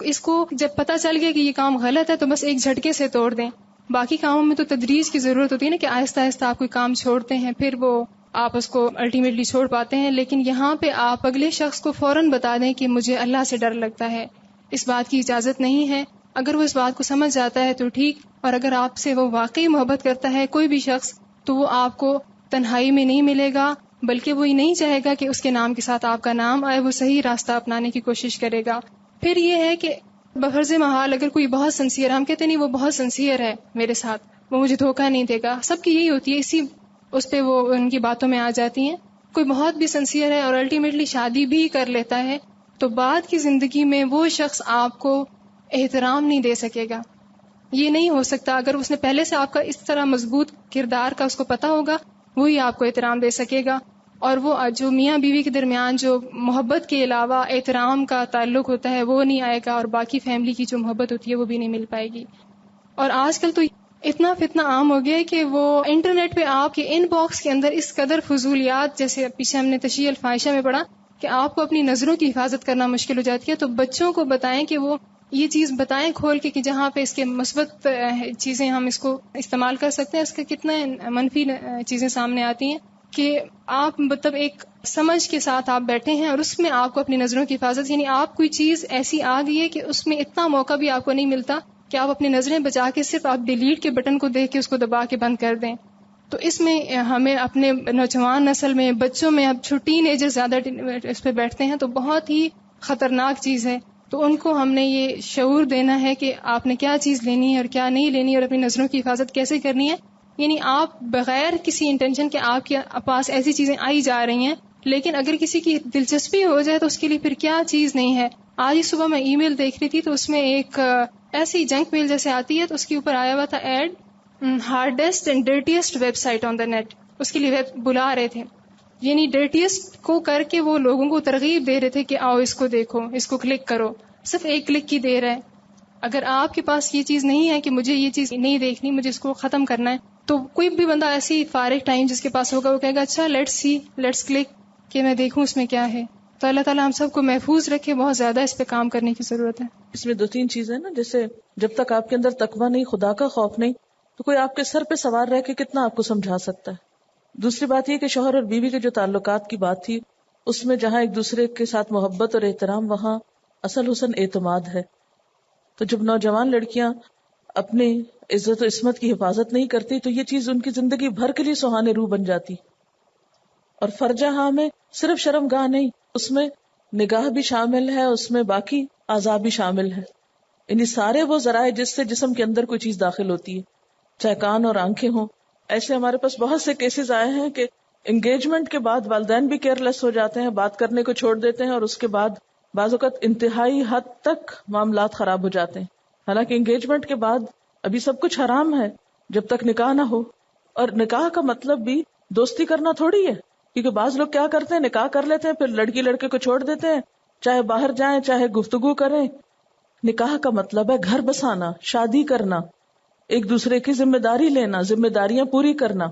اس کو جب پتہ چل گیا کہ یہ کام غلط ہے تو بس ایک جھٹکے سے توڑ دیں. باقی کاموں میں تو تدریج کی ضرورت ہوتی ہے نا, کہ آہستہ آہستہ آپ کوئی کام چھوڑتے ہیں, پھر وہ آپ اس کو الٹیمیٹلی چھوڑ پاتے ہیں. لیکن یہاں پہ آپ اگلے شخص کو فوراً بتا دیں کہ مجھے اللہ سے ڈر لگتا ہے, اس بات کی اجازت نہیں ہے. اگر وہ اس بات کو سمجھ جاتا ہے تو ٹھیک, اور اگر آپ سے وہ واقعی محبت کرتا ہے کوئی بھی شخص, تو وہ آپ کو تنہائی میں نہیں ملے گا, بلکہ وہ یہ نہیں چاہے گا کہ اس کے نام کے ساتھ آپ کا نام آئے, وہ صحیح راستہ اپنانے کی کوشش کرے گا. پھر یہ ہے کہ بفرض محال اگر کوئی بہت سنسیئر, ہم کہتے نہیں وہ بہت سنسیئر ہے میرے ساتھ, وہ مجھے دھوکہ نہیں دے گا, سب کی یہی ہوتی ہے, اسی اس پہ وہ ان کی باتوں میں آ جاتی ہیں. کوئی بہت بھی سنسیئر ہے اور الٹیمیٹلی شادی بھی کر لیتا ہے, تو بعد کی زندگی میں وہ شخص آپ کو احترام نہیں دے سکے گا. یہ نہیں ہو سکتا. اگر اس نے پہلے سے آپ کا اس طرح مضبوط کردار کا اس کو پتا ہوگا, وہی آپ کو احترام دے سکے گا. اور وہ جو میاں بیوی کے درمیان جو محبت کے علاوہ احترام کا تعلق ہوتا ہے وہ نہیں آئے گا, اور باقی فیملی کی جو محبت ہوتی ہے وہ بھی نہیں مل پائے گی. اور آج کل تو اتنا فتنہ عام ہو گیا ہے کہ وہ انٹرنیٹ پہ آپ کے ان باکس کے اندر اس قدر فضولیات, جیسے پیچھے ہم نے تشیع الفاحشہ میں پڑھا کہ آپ کو اپنی نظروں کی حفاظت کرنا مشکل ہو جاتی ہے. تو بچوں کو بتائیں کہ وہ یہ چیز بتائیں کھول کے کہ جہاں پہ اس کے مثبت چیزیں ہم اس کو استعمال کر سکتے ہیں, اس کے کتنے منفی چیزیں سامنے آتی ہیں. کہ آپ مطلب ایک سمجھ کے ساتھ آپ بیٹھے ہیں اور اس میں آپ کو اپنی نظروں کی حفاظت, یعنی آپ کوئی چیز ایسی آ گئی ہے کہ اس میں اتنا موقع بھی آپ کو نہیں ملتا کہ آپ اپنی نظریں بچا کے صرف آپ ڈیلیٹ کے بٹن کو دیکھ کے اس کو دبا کے بند کر دیں. تو اس میں ہمیں اپنے نوجوان نسل میں, بچوں میں, اب چھوٹی ایجر زیادہ اس پہ بیٹھتے ہیں, تو بہت ہی خطرناک چیز ہے. تو ان کو ہم نے یہ شعور دینا ہے کہ آپ نے کیا چیز لینی ہے اور کیا نہیں لینی, اور اپنی نظروں کی حفاظت کیسے کرنی ہے. یعنی آپ بغیر کسی انٹینشن کے آپ کے پاس ایسی چیزیں آئی جا رہی ہیں, لیکن اگر کسی کی دلچسپی ہو جائے تو اس کے لیے پھر کیا چیز نہیں ہے. آج ہی صبح میں ای میل دیکھ رہی تھی تو اس میں ایک ایسی جنک میل جیسے آتی ہے, تو اس کے اوپر آیا ہوا تھا ad, hardest and dirtiest web site on the net. اس کے لیے بلا رہے تھے, یعنی ڈرٹیسٹ کو کر کے وہ لوگوں کو ترغیب دے رہے تھے کہ آؤ اس کو دیکھو, اس کو کلک کرو. صرف ایک کلک کی دیر ہے. اگر آپ کے پاس یہ چیز نہیں ہے کہ مجھے یہ چیز نہیں دیکھنی, مجھے اس کو ختم کرنا ہے, تو کوئی بھی بندہ ایسی فارغ ٹائم جس کے پاس ہوگا وہ کہے گا اچھا لیٹس سی, لیٹس کلک, کہ میں دیکھوں اس میں کیا ہے. تو اللہ تعالیٰ ہم سب کو محفوظ رکھے, بہت زیادہ اس پہ کام کرنے کی ضرورت ہے. اس میں 2-3 چیزیں نا, جیسے جب تک آپ کے اندر تقویٰ نہیں, خدا کا خوف نہیں, تو کوئی آپ کے سر پہ سوار رہ کے کتنا آپ کو سمجھا سکتا ہے. دوسری بات یہ کہ شوہر اور بیوی کے جو تعلقات کی بات تھی, اس میں جہاں ایک دوسرے کے ساتھ محبت اور احترام, وہاں اصل حسن اعتماد ہے. تو جب نوجوان لڑکیاں اپنی عزت و عصمت کی حفاظت نہیں کرتی تو یہ چیز ان کی زندگی بھر کے لیے سہانے روح بن جاتی. اور فرجہ ہاں میں صرف شرم گاہ نہیں, اس میں نگاہ بھی شامل ہے, اس میں باقی اعضاء بھی شامل ہے. یعنی سارے وہ ذرائع جس سے جسم کے اندر کوئی چیز داخل ہوتی ہے, چاہے کان اور آنکھیں ہوں. ایسے ہمارے پاس بہت سے کیسز آئے ہیں کہ انگیجمنٹ کے بعد والدین بھی کیئر لیس ہو جاتے ہیں, بات کرنے کو چھوڑ دیتے ہیں, اور اس کے بعد بعض اوقات انتہائی حد تک معاملات خراب ہو جاتے ہیں. حالانکہ انگیجمنٹ کے بعد ابھی سب کچھ حرام ہے جب تک نکاح نہ ہو. اور نکاح کا مطلب بھی دوستی کرنا تھوڑی ہے, کیونکہ بعض لوگ کیا کرتے ہیں, نکاح کر لیتے ہیں, پھر لڑکی لڑکے کو چھوڑ دیتے ہیں, چاہے باہر جائیں چاہے گفتگو کریں. نکاح کا مطلب ہے گھر بسانا, شادی کرنا, ایک دوسرے کی ذمہ داری لینا, ذمہ داریاں پوری کرنا.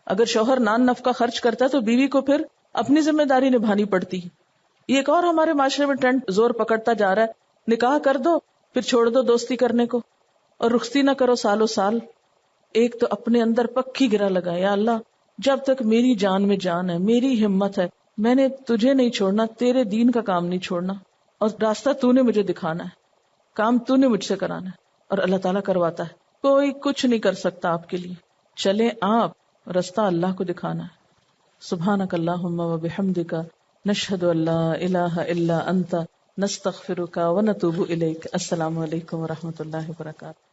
اگر شوہر نان نفقہ خرچ کرتا ہے تو بیوی کو پھر اپنی ذمہ داری نبھانی پڑتی. یہ ایک اور ہمارے معاشرے میں ٹرینڈ زور پکڑتا جا رہا ہے, نکاح کر دو پھر چھوڑ دو دوستی کرنے کو, اور رخصتی نہ کرو سالوں سال. ایک تو اپنے اندر پکی گرہ لگا, یا اللہ جب تک میری جان میں جان ہے, میری ہمت ہے, میں نے تجھے نہیں چھوڑنا, تیرے دین کا کام نہیں چھوڑنا, اور راستہ تو نے مجھے دکھانا ہے, کام تو نے مجھ سے کرانا ہے. اور اللہ تعالیٰ کرواتا ہے, کوئی کچھ نہیں کر سکتا آپ کے لیے. چلیں آپ, راستہ اللہ کو دکھانا ہے. سبحانک اللہم و بحمدک, نشہد ان لا الہ الا انت, نستغفرک و نتوب الیک. السلام علیکم و رحمۃ اللہ وبرکاتہ.